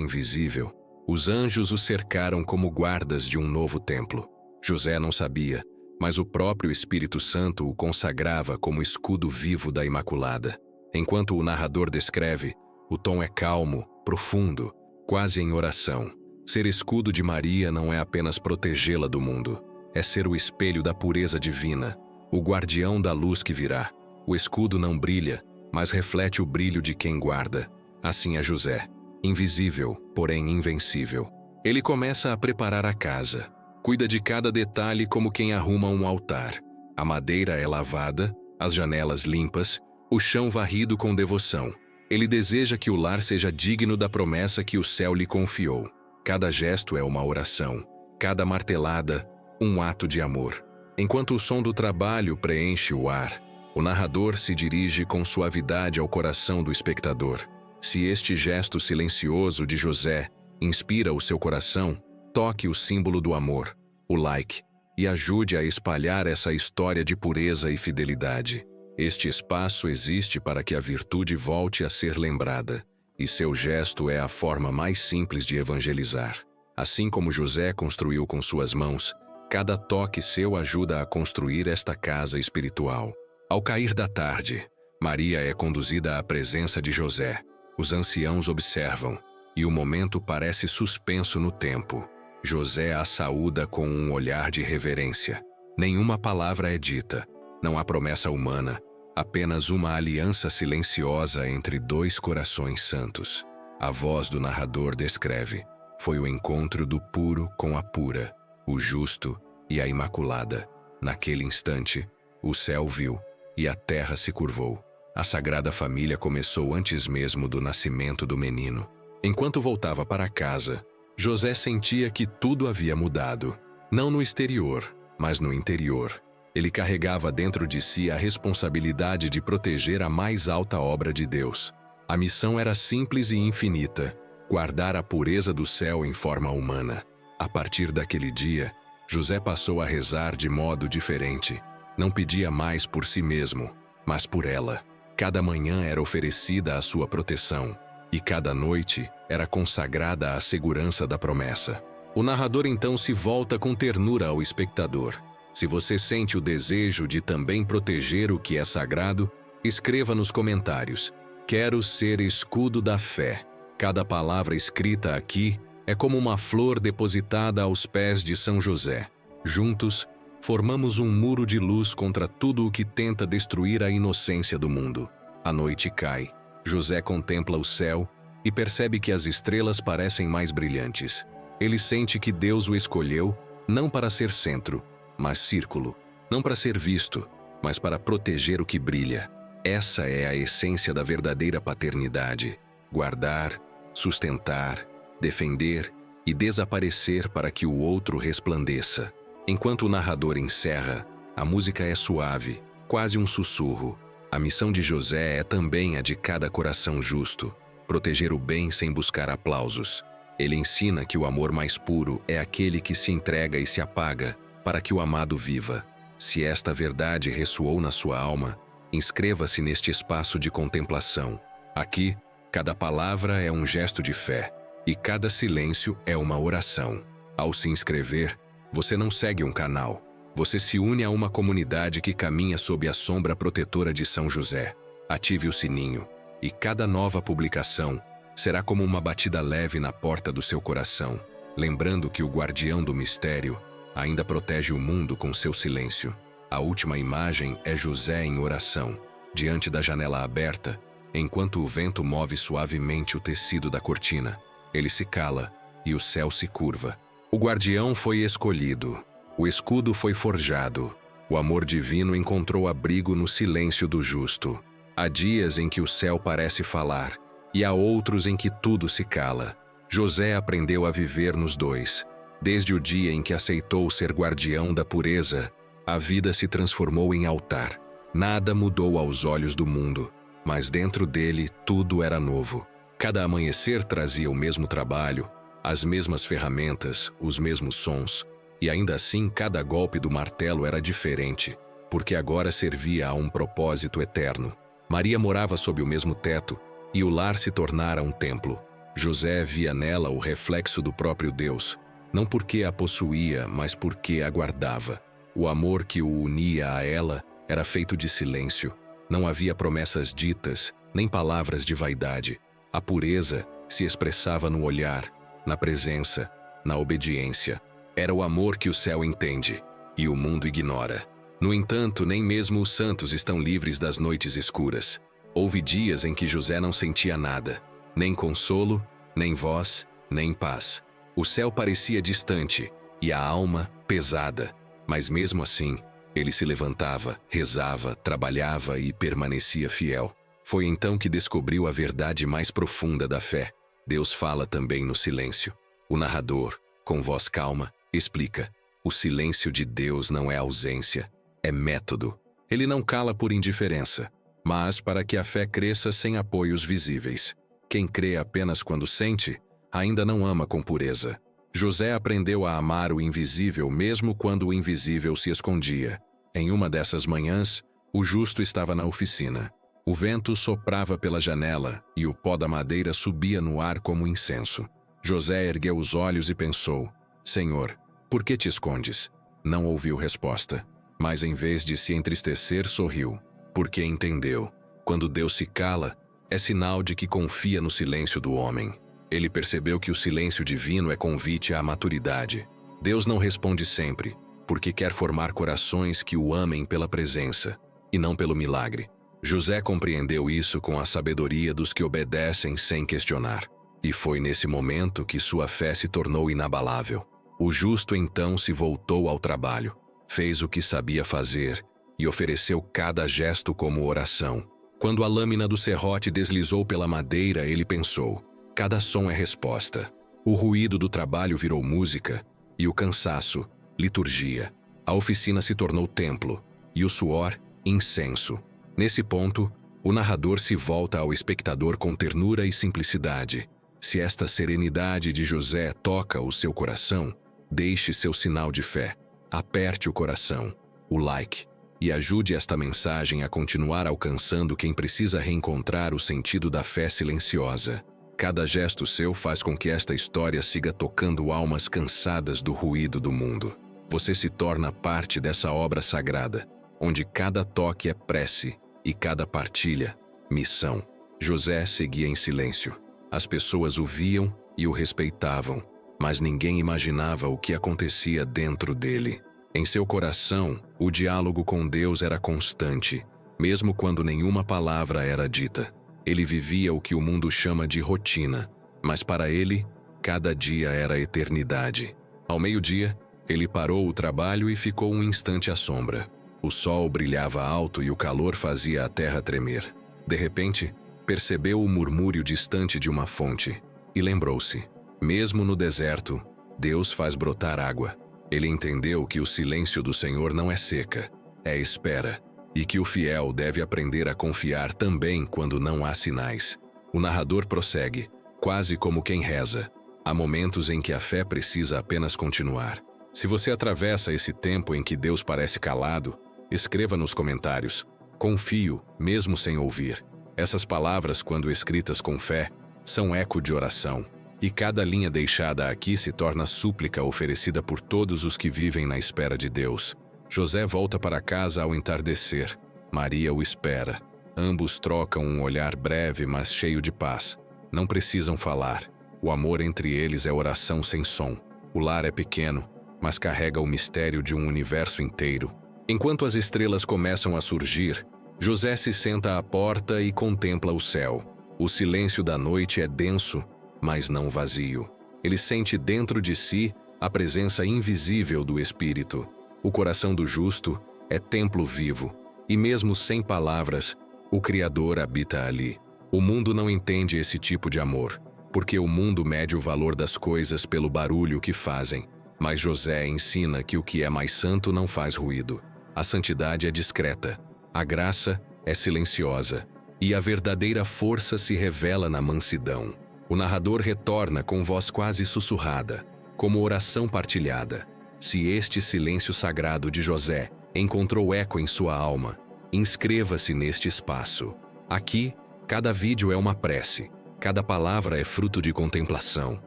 Speaker 1: invisível. Os anjos o cercaram como guardas de um novo templo. José não sabia, mas o próprio Espírito Santo o consagrava como escudo vivo da Imaculada. Enquanto o narrador descreve, o tom é calmo, profundo, quase em oração. Ser escudo de Maria não é apenas protegê-la do mundo, é ser o espelho da pureza divina, o guardião da luz que virá. O escudo não brilha, mas reflete o brilho de quem guarda. Assim é José, invisível, porém invencível. Ele começa a preparar a casa. Cuida de cada detalhe como quem arruma um altar. A madeira é lavada, as janelas limpas, o chão varrido com devoção. Ele deseja que o lar seja digno da promessa que o céu lhe confiou. Cada gesto é uma oração, cada martelada, um ato de amor. Enquanto o som do trabalho preenche o ar, o narrador se dirige com suavidade ao coração do espectador. Se este gesto silencioso de José inspira o seu coração, toque o símbolo do amor, o like, e ajude a espalhar essa história de pureza e fidelidade. Este espaço existe para que a virtude volte a ser lembrada, e seu gesto é a forma mais simples de evangelizar. Assim como José construiu com suas mãos, cada toque seu ajuda a construir esta casa espiritual. Ao cair da tarde, Maria é conduzida à presença de José. Os anciãos observam, e o momento parece suspenso no tempo. José a saúda com um olhar de reverência. Nenhuma palavra é dita, não há promessa humana, apenas uma aliança silenciosa entre dois corações santos. A voz do narrador descreve: foi o encontro do puro com a pura, o justo e a imaculada. Naquele instante, o céu viu e a terra se curvou. A Sagrada Família começou antes mesmo do nascimento do menino. Enquanto voltava para casa, José sentia que tudo havia mudado. Não no exterior, mas no interior. Ele carregava dentro de si a responsabilidade de proteger a mais alta obra de Deus. A missão era simples e infinita: guardar a pureza do céu em forma humana. A partir daquele dia, José passou a rezar de modo diferente. Não pedia mais por si mesmo, mas por ela. Cada manhã era oferecida a sua proteção, e cada noite era consagrada à segurança da promessa. O narrador então se volta com ternura ao espectador. Se você sente o desejo de também proteger o que é sagrado, escreva nos comentários: quero ser escudo da fé. Cada palavra escrita aqui é como uma flor depositada aos pés de São José. Juntos, formamos um muro de luz contra tudo o que tenta destruir a inocência do mundo. A noite cai. José contempla o céu e percebe que as estrelas parecem mais brilhantes. Ele sente que Deus o escolheu não para ser centro, mas círculo. Não para ser visto, mas para proteger o que brilha. Essa é a essência da verdadeira paternidade: guardar, sustentar, defender e desaparecer para que o outro resplandeça. Enquanto o narrador encerra, a música é suave, quase um sussurro. A missão de José é também a de cada coração justo: proteger o bem sem buscar aplausos. Ele ensina que o amor mais puro é aquele que se entrega e se apaga para que o amado viva. Se esta verdade ressoou na sua alma, inscreva-se neste espaço de contemplação. Aqui, cada palavra é um gesto de fé, e cada silêncio é uma oração. Ao se inscrever, você não segue um canal. Você se une a uma comunidade que caminha sob a sombra protetora de São José. Ative o sininho, e cada nova publicação será como uma batida leve na porta do seu coração, lembrando que o guardião do mistério ainda protege o mundo com seu silêncio. A última imagem é José em oração, diante da janela aberta, enquanto o vento move suavemente o tecido da cortina. Ele se cala, e o céu se curva. O guardião foi escolhido. O escudo foi forjado. O amor divino encontrou abrigo no silêncio do justo. Há dias em que o céu parece falar, e há outros em que tudo se cala. José aprendeu a viver nos dois. Desde o dia em que aceitou ser guardião da pureza, a vida se transformou em altar. Nada mudou aos olhos do mundo, mas dentro dele tudo era novo. Cada amanhecer trazia o mesmo trabalho, as mesmas ferramentas, os mesmos sons, e ainda assim cada golpe do martelo era diferente. porque agora servia a um propósito eterno. Maria morava sob o mesmo teto, e o lar se tornara um templo. José via nela o reflexo do próprio Deus, não porque a possuía, mas porque a guardava. O amor que o unia a ela era feito de silêncio. Não havia promessas ditas, nem palavras de vaidade. A pureza se expressava no olhar, na presença, na obediência. Era o amor que o céu entende, e o mundo ignora. No entanto, nem mesmo os santos estão livres das noites escuras. Houve dias em que José não sentia nada, nem consolo, nem voz, nem paz. O céu parecia distante, e a alma pesada, mas mesmo assim, ele se levantava, rezava, trabalhava e permanecia fiel. Foi então que descobriu a verdade mais profunda da fé. Deus fala também no silêncio. O narrador, com voz calma, explica: o silêncio de Deus não é ausência, é método. Ele não cala por indiferença, mas para que a fé cresça sem apoios visíveis. Quem crê apenas quando sente, ainda não ama com pureza. José aprendeu a amar o invisível mesmo quando o invisível se escondia. Em uma dessas manhãs, o justo estava na oficina. O vento soprava pela janela e o pó da madeira subia no ar como incenso. José ergueu os olhos e pensou: Senhor, por que te escondes? Não ouviu resposta, mas em vez de se entristecer, sorriu, porque entendeu: quando Deus se cala, é sinal de que confia no silêncio do homem. Ele percebeu que o silêncio divino é convite à maturidade. Deus não responde sempre, porque quer formar corações que o amem pela presença, e não pelo milagre. José compreendeu isso com a sabedoria dos que obedecem sem questionar. E foi nesse momento que sua fé se tornou inabalável. O justo então se voltou ao trabalho, fez o que sabia fazer e ofereceu cada gesto como oração. Quando a lâmina do serrote deslizou pela madeira, ele pensou: cada som é resposta. O ruído do trabalho virou música e o cansaço, liturgia. A oficina se tornou templo e o suor, incenso. Nesse ponto, o narrador se volta ao espectador com ternura e simplicidade. Se esta serenidade de José toca o seu coração, deixe seu sinal de fé, aperte o coração, o like, e ajude esta mensagem a continuar alcançando quem precisa reencontrar o sentido da fé silenciosa. Cada gesto seu faz com que esta história siga tocando almas cansadas do ruído do mundo. Você se torna parte dessa obra sagrada, onde cada toque é prece e cada partilha, missão. José seguia em silêncio. As pessoas o viam e o respeitavam, mas ninguém imaginava o que acontecia dentro dele. Em seu coração, o diálogo com Deus era constante, mesmo quando nenhuma palavra era dita. Ele vivia o que o mundo chama de rotina, mas para ele, cada dia era eternidade. Ao meio-dia, ele parou o trabalho e ficou um instante à sombra. O sol brilhava alto e o calor fazia a terra tremer. De repente, percebeu o murmúrio distante de uma fonte e lembrou-se: mesmo no deserto, Deus faz brotar água. Ele entendeu que o silêncio do Senhor não é seca, é espera, e que o fiel deve aprender a confiar também quando não há sinais. O narrador prossegue, quase como quem reza. Há momentos em que a fé precisa apenas continuar. Se você atravessa esse tempo em que Deus parece calado, escreva nos comentários: confio, mesmo sem ouvir. Essas palavras, quando escritas com fé, são eco de oração. E cada linha deixada aqui se torna súplica oferecida por todos os que vivem na espera de Deus. José volta para casa ao entardecer. Maria o espera. Ambos trocam um olhar breve, mas cheio de paz. Não precisam falar. O amor entre eles é oração sem som. O lar é pequeno, mas carrega o mistério de um universo inteiro. Enquanto as estrelas começam a surgir, José se senta à porta e contempla o céu. O silêncio da noite é denso, mas não vazio. Ele sente dentro de si a presença invisível do Espírito. O coração do justo é templo vivo, e mesmo sem palavras, o Criador habita ali. O mundo não entende esse tipo de amor, porque o mundo mede o valor das coisas pelo barulho que fazem. Mas José ensina que o que é mais santo não faz ruído. A santidade é discreta, a graça é silenciosa, e a verdadeira força se revela na mansidão. O narrador retorna com voz quase sussurrada, como oração partilhada. Se este silêncio sagrado de José encontrou eco em sua alma. Inscreva-se neste espaço. Aqui, cada vídeo é uma prece, cada palavra é fruto de contemplação.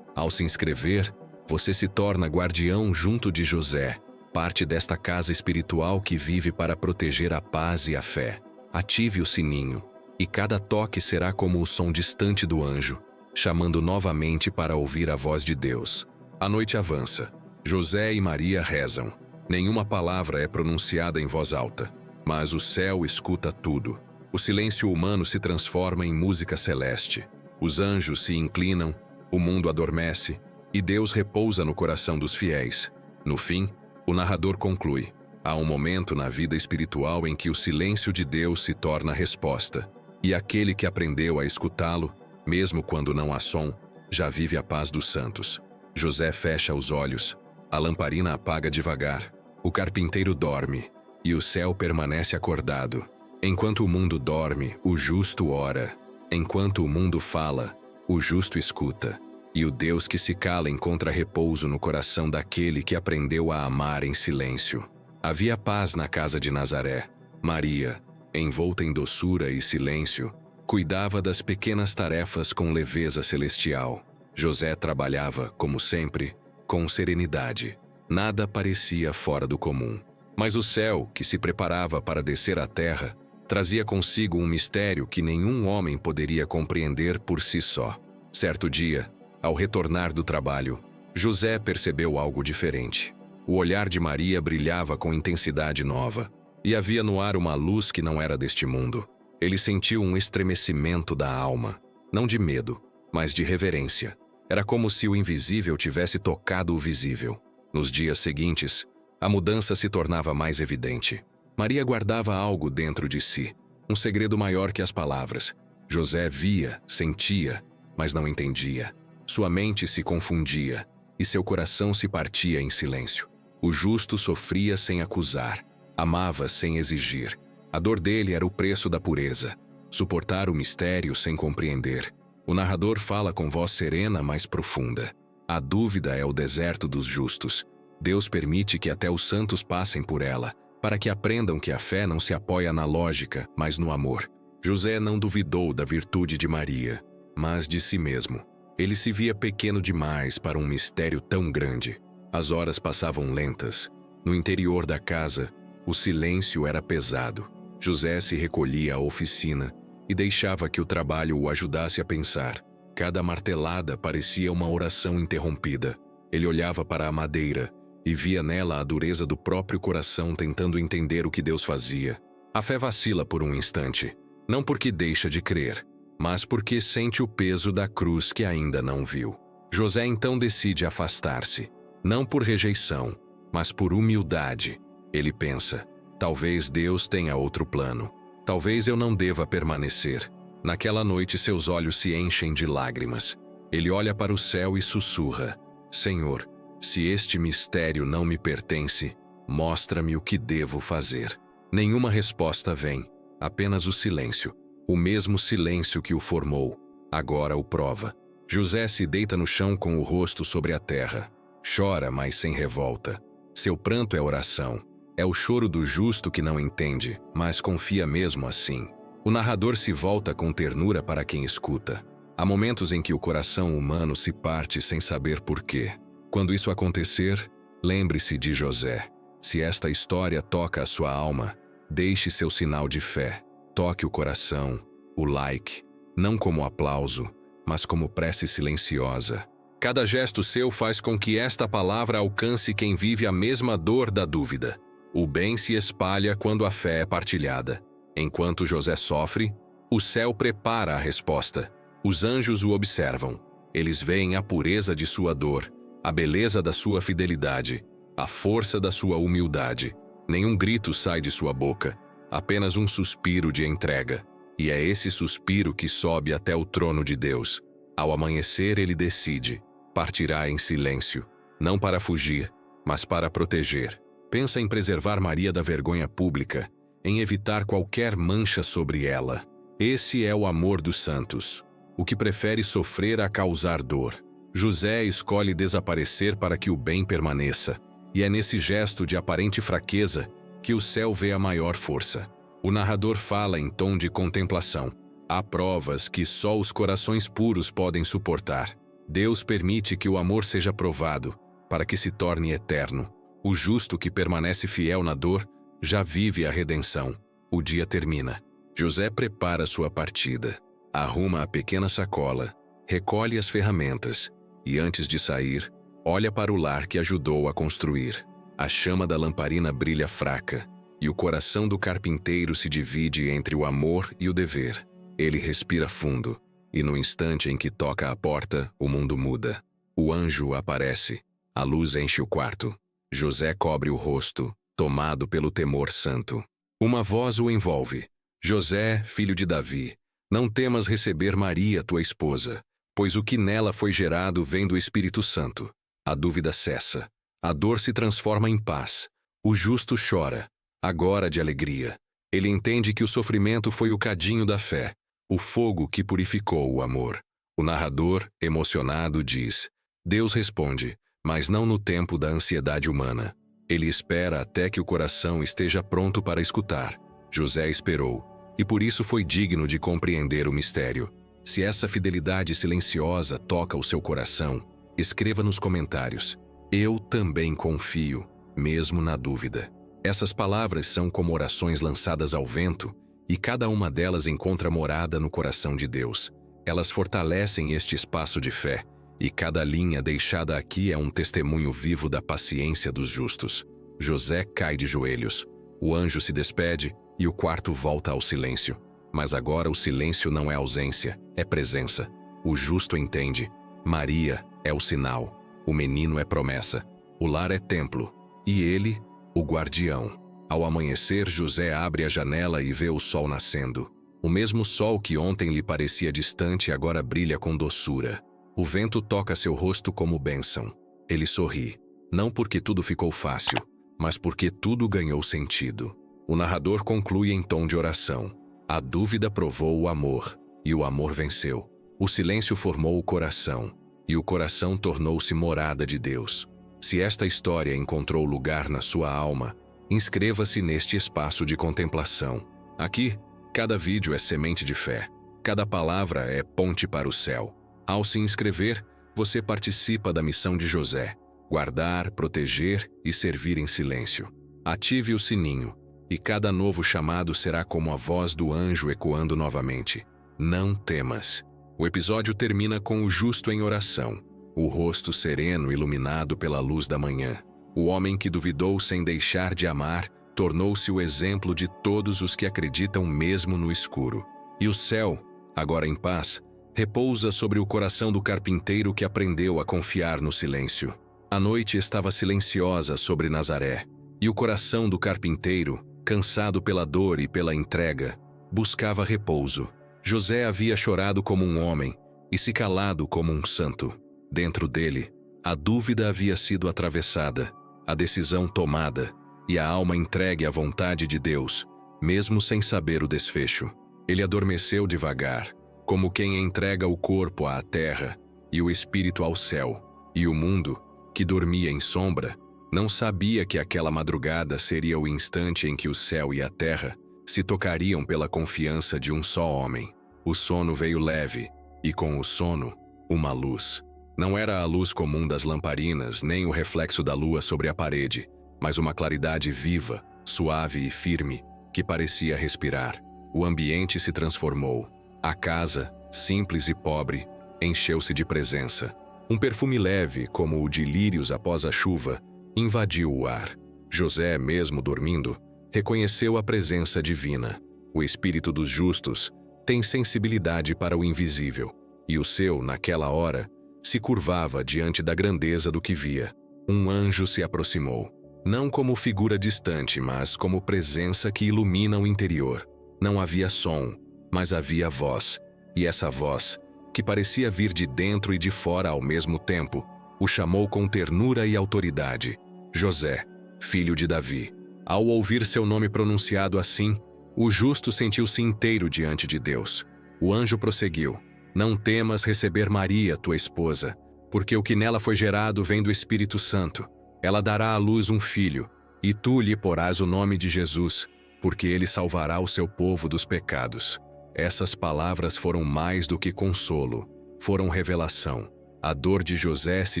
Speaker 1: Ao se inscrever, você se torna guardião junto de José, parte desta casa espiritual que vive para proteger a paz e a fé. Ative o sininho, e cada toque será como o som distante do anjo, chamando novamente para ouvir a voz de Deus. A noite avança. José e Maria rezam. Nenhuma palavra é pronunciada em voz alta, mas o céu escuta tudo. O silêncio humano se transforma em música celeste. Os anjos se inclinam, o mundo adormece, e Deus repousa no coração dos fiéis. No fim, o narrador conclui: há um momento na vida espiritual em que o silêncio de Deus se torna resposta, e aquele que aprendeu a escutá-lo, mesmo quando não há som, já vive a paz dos santos. José fecha os olhos, a lamparina apaga devagar, o carpinteiro dorme, e o céu permanece acordado. Enquanto o mundo dorme, o justo ora. Enquanto o mundo fala, o justo escuta. E o Deus que se cala encontra repouso no coração daquele que aprendeu a amar em silêncio. Havia paz na casa de Nazaré. Maria, envolta em doçura e silêncio, cuidava das pequenas tarefas com leveza celestial. José trabalhava, como sempre, com serenidade. Nada parecia fora do comum. Mas o céu, que se preparava para descer à terra, trazia consigo um mistério que nenhum homem poderia compreender por si só. Certo dia, ao retornar do trabalho, José percebeu algo diferente. O olhar de Maria brilhava com intensidade nova, e havia no ar uma luz que não era deste mundo. Ele sentiu um estremecimento da alma, não de medo, mas de reverência. Era como se o invisível tivesse tocado o visível. Nos dias seguintes, a mudança se tornava mais evidente. Maria guardava algo dentro de si, um segredo maior que as palavras. José via, sentia, mas não entendia. Sua mente se confundia, e seu coração se partia em silêncio. O justo sofria sem acusar, amava sem exigir. A dor dele era o preço da pureza, suportar o mistério sem compreender. O narrador fala com voz serena, mas profunda. A dúvida é o deserto dos justos. Deus permite que até os santos passem por ela, para que aprendam que a fé não se apoia na lógica, mas no amor. José não duvidou da virtude de Maria, mas de si mesmo. Ele se via pequeno demais para um mistério tão grande. As horas passavam lentas. No interior da casa, o silêncio era pesado. José se recolhia à oficina e deixava que o trabalho o ajudasse a pensar. Cada martelada parecia uma oração interrompida. Ele olhava para a madeira e via nela a dureza do próprio coração tentando entender o que Deus fazia. A fé vacila por um instante, não porque deixa de crer, mas porque sente o peso da cruz que ainda não viu. José então decide afastar-se, não por rejeição, mas por humildade. Ele pensa: talvez Deus tenha outro plano. Talvez eu não deva permanecer. Naquela noite seus olhos se enchem de lágrimas. Ele olha para o céu e sussurra: Senhor, se este mistério não me pertence, mostra-me o que devo fazer. Nenhuma resposta vem, apenas o silêncio. O mesmo silêncio que o formou, agora o prova. José se deita no chão com o rosto sobre a terra. Chora, mas sem revolta. Seu pranto é oração. É o choro do justo que não entende, mas confia mesmo assim. O narrador se volta com ternura para quem escuta. Há momentos em que o coração humano se parte sem saber porquê. Quando isso acontecer, lembre-se de José. Se esta história toca a sua alma, deixe seu sinal de fé. Toque o coração, o like, não como aplauso, mas como prece silenciosa. Cada gesto seu faz com que esta palavra alcance quem vive a mesma dor da dúvida. O bem se espalha quando a fé é partilhada. Enquanto José sofre, o céu prepara a resposta. Os anjos o observam. Eles veem a pureza de sua dor, a beleza da sua fidelidade, a força da sua humildade. Nenhum grito sai de sua boca, apenas um suspiro de entrega. E é esse suspiro que sobe até o trono de Deus. Ao amanhecer ele decide, partirá em silêncio, não para fugir, mas para proteger. Pensa em preservar Maria da vergonha pública, em evitar qualquer mancha sobre ela. Esse é o amor dos santos, o que prefere sofrer a causar dor. José escolhe desaparecer para que o bem permaneça, e é nesse gesto de aparente fraqueza que o céu vê a maior força. O narrador fala em tom de contemplação. Há provas que só os corações puros podem suportar. Deus permite que o amor seja provado, para que se torne eterno. O justo que permanece fiel na dor, já vive a redenção. O dia termina. José prepara sua partida. Arruma a pequena sacola, recolhe as ferramentas e, antes de sair, olha para o lar que ajudou a construir. A chama da lamparina brilha fraca e o coração do carpinteiro se divide entre o amor e o dever. Ele respira fundo e, no instante em que toca a porta, o mundo muda. O anjo aparece. A luz enche o quarto. José cobre o rosto, tomado pelo temor santo. Uma voz o envolve. José, filho de Davi, não temas receber Maria, tua esposa, pois o que nela foi gerado vem do Espírito Santo. A dúvida cessa. A dor se transforma em paz. O justo chora, agora de alegria. Ele entende que o sofrimento foi o cadinho da fé, o fogo que purificou o amor. O narrador, emocionado, diz: Deus responde, mas não no tempo da ansiedade humana. Ele espera até que o coração esteja pronto para escutar. José esperou, e por isso foi digno de compreender o mistério. Se essa fidelidade silenciosa toca o seu coração, escreva nos comentários: eu também confio, mesmo na dúvida. Essas palavras são como orações lançadas ao vento, e cada uma delas encontra morada no coração de Deus. Elas fortalecem este espaço de fé, e cada linha deixada aqui é um testemunho vivo da paciência dos justos. José cai de joelhos. O anjo se despede e o quarto volta ao silêncio. Mas agora o silêncio não é ausência, é presença. O justo entende. Maria é o sinal. O menino é promessa. O lar é templo. E ele, o guardião. Ao amanhecer, José abre a janela e vê o sol nascendo. O mesmo sol que ontem lhe parecia distante agora brilha com doçura. O vento toca seu rosto como bênção. Ele sorri, não porque tudo ficou fácil, mas porque tudo ganhou sentido. O narrador conclui em tom de oração. A dúvida provou o amor, e o amor venceu. O silêncio formou o coração, e o coração tornou-se morada de Deus. Se esta história encontrou lugar na sua alma, inscreva-se neste espaço de contemplação. Aqui, cada vídeo é semente de fé. Cada palavra é ponte para o céu. Ao se inscrever, você participa da missão de José: guardar, proteger e servir em silêncio. Ative o sininho, e cada novo chamado será como a voz do anjo ecoando novamente. Não temas. O episódio termina com o justo em oração, o rosto sereno iluminado pela luz da manhã. O homem que duvidou sem deixar de amar tornou-se o exemplo de todos os que acreditam mesmo no escuro. E o céu, agora em paz, repousa sobre o coração do carpinteiro que aprendeu a confiar no silêncio. A noite estava silenciosa sobre Nazaré, e o coração do carpinteiro, cansado pela dor e pela entrega, buscava repouso. José havia chorado como um homem e se calado como um santo. Dentro dele, a dúvida havia sido atravessada, a decisão tomada e a alma entregue à vontade de Deus, mesmo sem saber o desfecho. Ele adormeceu devagar, como quem entrega o corpo à terra e o espírito ao céu. E o mundo, que dormia em sombra, não sabia que aquela madrugada seria o instante em que o céu e a terra se tocariam pela confiança de um só homem. O sono veio leve, e com o sono, uma luz. Não era a luz comum das lamparinas, nem o reflexo da lua sobre a parede, mas uma claridade viva, suave e firme, que parecia respirar. O ambiente se transformou. A casa, simples e pobre, encheu-se de presença. Um perfume leve, como o de lírios após a chuva, invadiu o ar. José, mesmo dormindo, reconheceu a presença divina. O espírito dos justos tem sensibilidade para o invisível, e o seu, naquela hora, se curvava diante da grandeza do que via. Um anjo se aproximou, não como figura distante, mas como presença que ilumina o interior. Não havia som, mas havia voz, e essa voz, que parecia vir de dentro e de fora ao mesmo tempo, o chamou com ternura e autoridade: José, filho de Davi. Ao ouvir seu nome pronunciado assim, o justo sentiu-se inteiro diante de Deus. O anjo prosseguiu: não temas receber Maria, tua esposa, porque o que nela foi gerado vem do Espírito Santo. Ela dará à luz um filho, E tu lhe porás o nome de Jesus, porque ele salvará o seu povo dos pecados. Essas palavras foram mais do que consolo, foram revelação. A dor de José se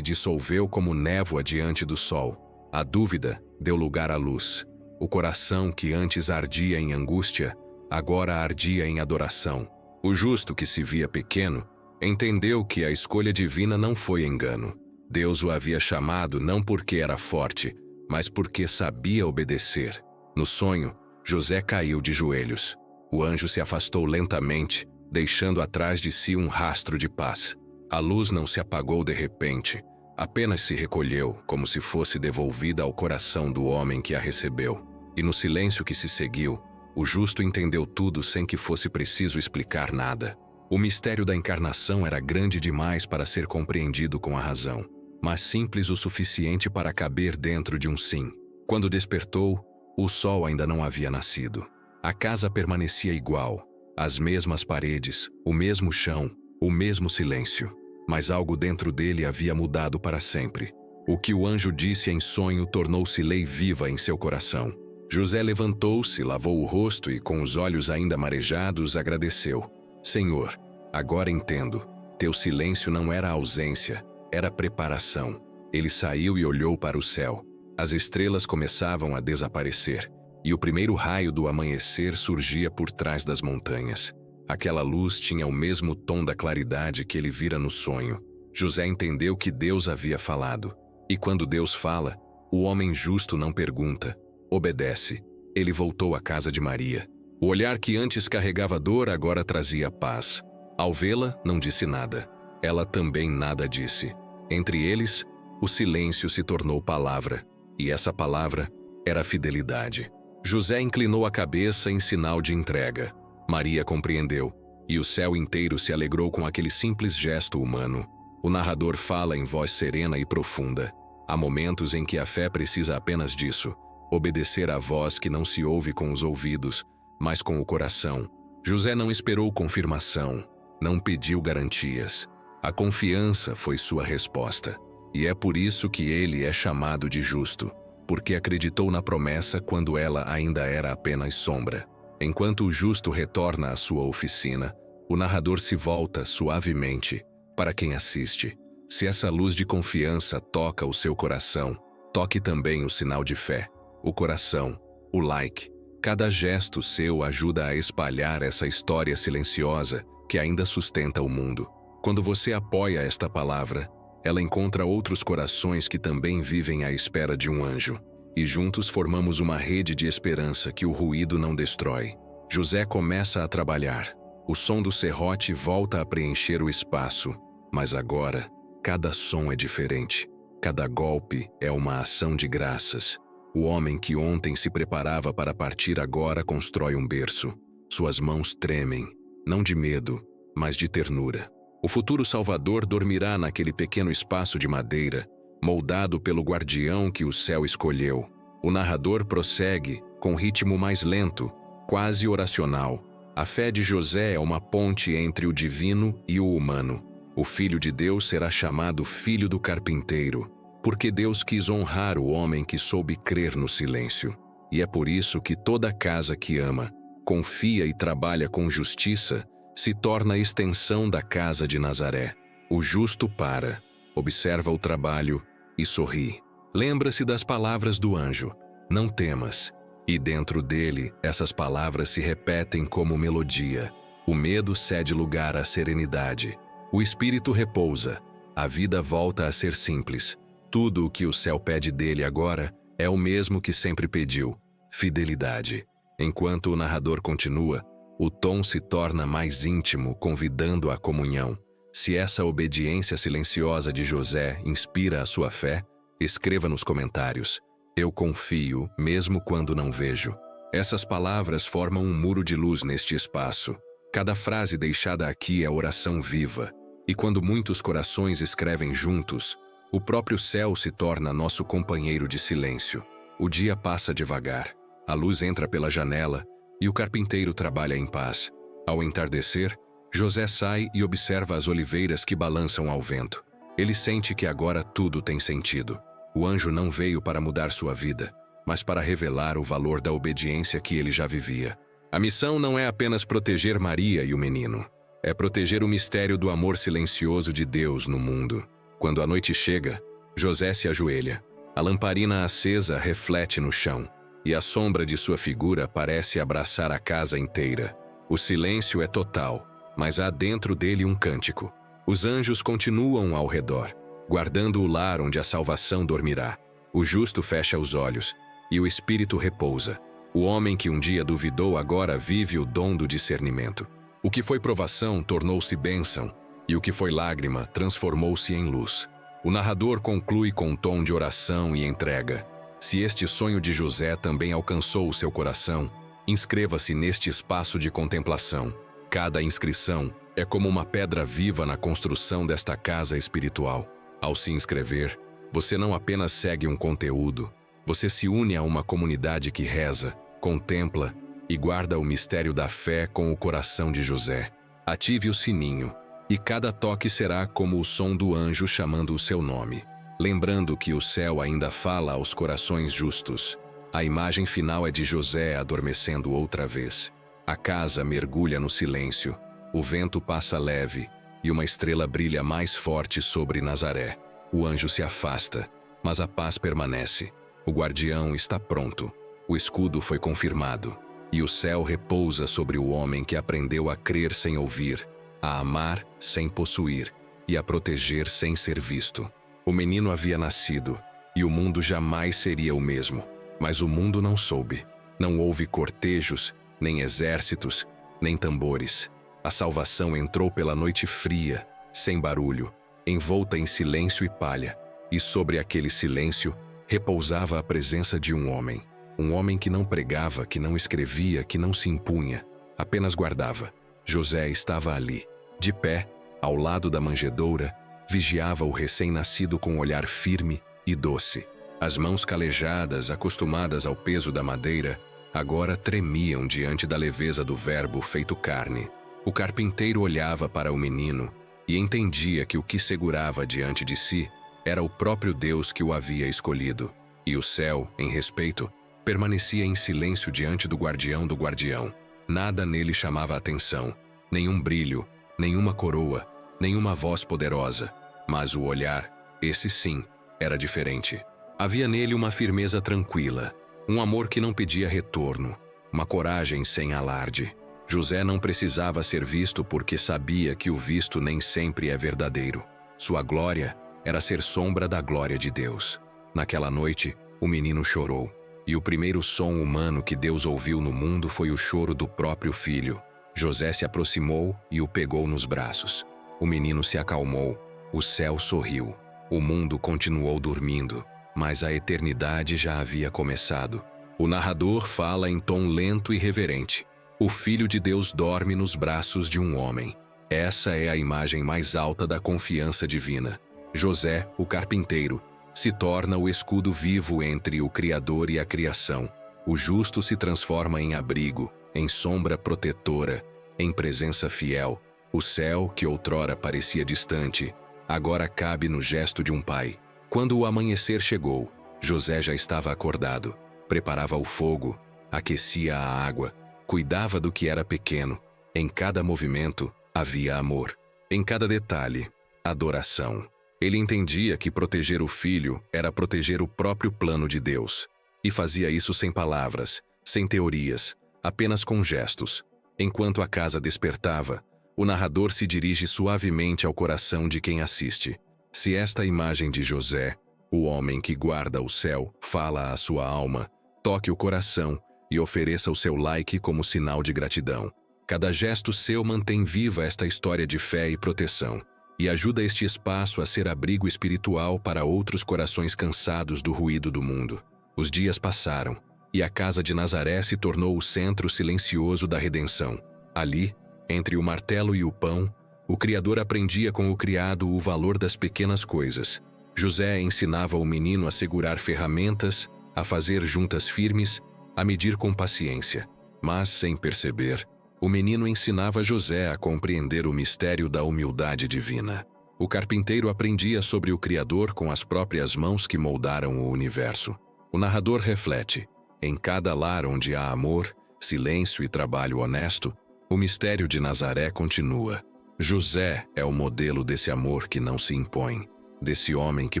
Speaker 1: dissolveu como névoa diante do sol. A dúvida deu lugar à luz. O coração que antes ardia em angústia, agora ardia em adoração. O justo que se via pequeno, entendeu que a escolha divina não foi engano. Deus o havia chamado não porque era forte, mas porque sabia obedecer. No sonho, José caiu de joelhos. O anjo se afastou lentamente, deixando atrás de si um rastro de paz. A luz não se apagou de repente, apenas se recolheu, como se fosse devolvida ao coração do homem que a recebeu. E no silêncio que se seguiu, o justo entendeu tudo sem que fosse preciso explicar nada. O mistério da encarnação era grande demais para ser compreendido com a razão, mas simples o suficiente para caber dentro de um sim. Quando despertou, o sol ainda não havia nascido. A casa permanecia igual, as mesmas paredes, o mesmo chão, o mesmo silêncio. Mas algo dentro dele havia mudado para sempre. O que o anjo disse em sonho tornou-se lei viva em seu coração. José levantou-se, lavou o rosto e, com os olhos ainda marejados, agradeceu. Senhor, agora entendo. Teu silêncio não era ausência, era preparação. Ele saiu e olhou para o céu. As estrelas começavam a desaparecer, e o primeiro raio do amanhecer surgia por trás das montanhas. Aquela luz tinha o mesmo tom da claridade que ele vira no sonho. José entendeu que Deus havia falado. E quando Deus fala, o homem justo não pergunta, obedece. Ele voltou à casa de Maria. O olhar que antes carregava dor agora trazia paz. Ao vê-la, não disse nada. Ela também nada disse. Entre eles, o silêncio se tornou palavra. E essa palavra era fidelidade. José inclinou a cabeça em sinal de entrega. Maria compreendeu, e o céu inteiro se alegrou com aquele simples gesto humano. O narrador fala em voz serena e profunda. Há momentos em que a fé precisa apenas disso, obedecer à voz que não se ouve com os ouvidos, mas com o coração. José não esperou confirmação, não pediu garantias. A confiança foi sua resposta. E é por isso que ele é chamado de justo, porque acreditou na promessa quando ela ainda era apenas sombra. Enquanto o justo retorna à sua oficina, o narrador se volta suavemente para quem assiste. Se essa luz de confiança toca o seu coração, toque também o sinal de fé, o coração, o like. Cada gesto seu ajuda a espalhar essa história silenciosa que ainda sustenta o mundo. Quando você apoia esta palavra, ela encontra outros corações que também vivem à espera de um anjo. E juntos formamos uma rede de esperança que o ruído não destrói. José começa a trabalhar. O som do serrote volta a preencher o espaço. Mas agora, cada som é diferente. Cada golpe é uma ação de graças. O homem que ontem se preparava para partir agora constrói um berço. Suas mãos tremem, não de medo, mas de ternura. O futuro Salvador dormirá naquele pequeno espaço de madeira, moldado pelo guardião que o céu escolheu. O narrador prossegue, com ritmo mais lento, quase oracional. A fé de José é uma ponte entre o divino e o humano. O Filho de Deus será chamado Filho do Carpinteiro, porque Deus quis honrar o homem que soube crer no silêncio. E é por isso que toda casa que ama, confia e trabalha com justiça, se torna a extensão da casa de Nazaré. O justo para, observa o trabalho e sorri. Lembra-se das palavras do anjo, não temas. E dentro dele, essas palavras se repetem como melodia. O medo cede lugar à serenidade. O espírito repousa. A vida volta a ser simples. Tudo o que o céu pede dele agora é o mesmo que sempre pediu: fidelidade. Enquanto o narrador continua, o tom se torna mais íntimo, convidando à comunhão. Se essa obediência silenciosa de José inspira a sua fé, escreva nos comentários: eu confio, mesmo quando não vejo. Essas palavras formam um muro de luz neste espaço. Cada frase deixada aqui é oração viva. E quando muitos corações escrevem juntos, o próprio céu se torna nosso companheiro de silêncio. O dia passa devagar. A luz entra pela janela e o carpinteiro trabalha em paz. Ao entardecer, José sai e observa as oliveiras que balançam ao vento. Ele sente que agora tudo tem sentido. O anjo não veio para mudar sua vida. mas para revelar o valor da obediência que ele já vivia. A missão não é apenas proteger Maria e o menino. É proteger o mistério do amor silencioso de Deus no mundo. Quando a noite chega, José se ajoelha. A lamparina acesa reflete no chão, e a sombra de sua figura parece abraçar a casa inteira. O silêncio é total, mas há dentro dele um cântico. Os anjos continuam ao redor, guardando o lar onde a salvação dormirá. O justo fecha os olhos, e o espírito repousa. O homem que um dia duvidou agora vive o dom do discernimento. O que foi provação tornou-se bênção, e o que foi lágrima transformou-se em luz. O narrador conclui com um tom de oração e entrega. Se este sonho de José também alcançou o seu coração, inscreva-se neste espaço de contemplação. Cada inscrição é como uma pedra viva na construção desta casa espiritual. Ao se inscrever, você não apenas segue um conteúdo, você se une a uma comunidade que reza, contempla e guarda o mistério da fé com o coração de José. Ative o sininho, e cada toque será como o som do anjo chamando o seu nome, lembrando que o céu ainda fala aos corações justos. A imagem final é de José adormecendo outra vez. A casa mergulha no silêncio, o vento passa leve e uma estrela brilha mais forte sobre Nazaré. O anjo se afasta, mas a paz permanece. O guardião está pronto, o escudo foi confirmado, e o céu repousa sobre o homem que aprendeu a crer sem ouvir, a amar sem possuir e a proteger sem ser visto. O menino havia nascido, e o mundo jamais seria o mesmo. Mas o mundo não soube. Não houve cortejos, nem exércitos, nem tambores. A salvação entrou pela noite fria, sem barulho, envolta em silêncio e palha. E sobre aquele silêncio repousava a presença de um homem. Um homem que não pregava, que não escrevia, que não se impunha, apenas guardava. José estava ali, de pé, ao lado da manjedoura, vigiava o recém-nascido com um olhar firme e doce. As mãos calejadas, acostumadas ao peso da madeira, agora tremiam diante da leveza do Verbo feito carne. O carpinteiro olhava para o menino e entendia que o que segurava diante de si era o próprio Deus que o havia escolhido. E o céu, em respeito, permanecia em silêncio diante do guardião do guardião. Nada nele chamava atenção, nenhum brilho, nenhuma coroa, nenhuma voz poderosa. Mas o olhar, esse sim, era diferente. Havia nele uma firmeza tranquila, um amor que não pedia retorno, uma coragem sem alarde. José não precisava ser visto porque sabia que o visto nem sempre é verdadeiro. Sua glória era ser sombra da glória de Deus. Naquela noite, o menino chorou, e o primeiro som humano que Deus ouviu no mundo foi o choro do próprio filho. José se aproximou e o pegou nos braços. O menino se acalmou, o céu sorriu, o mundo continuou dormindo. Mas a eternidade já havia começado. O narrador fala em tom lento e reverente. O Filho de Deus dorme nos braços de um homem. Essa é a imagem mais alta da confiança divina. José, o carpinteiro, se torna o escudo vivo entre o Criador e a criação. O justo se transforma em abrigo, em sombra protetora, em presença fiel. O céu, que outrora parecia distante, agora cabe no gesto de um pai. Quando o amanhecer chegou, José já estava acordado, preparava o fogo, aquecia a água, cuidava do que era pequeno. Em cada movimento havia amor, em cada detalhe, adoração. Ele entendia que proteger o filho era proteger o próprio plano de Deus, e fazia isso sem palavras, sem teorias, apenas com gestos. Enquanto a casa despertava, o narrador se dirige suavemente ao coração de quem assiste. Se esta imagem de José, o homem que guarda o céu, fala à sua alma, toque o coração e ofereça o seu like como sinal de gratidão. Cada gesto seu mantém viva esta história de fé e proteção, e ajuda este espaço a ser abrigo espiritual para outros corações cansados do ruído do mundo. Os dias passaram, e a casa de Nazaré se tornou o centro silencioso da redenção. Ali, entre o martelo e o pão, o Criador aprendia com o criado o valor das pequenas coisas. José ensinava o menino a segurar ferramentas, a fazer juntas firmes, a medir com paciência. Mas, sem perceber, o menino ensinava José a compreender o mistério da humildade divina. O carpinteiro aprendia sobre o Criador com as próprias mãos que moldaram o universo. O narrador reflete: em cada lar onde há amor, silêncio e trabalho honesto, o mistério de Nazaré continua. José é o modelo desse amor que não se impõe, desse homem que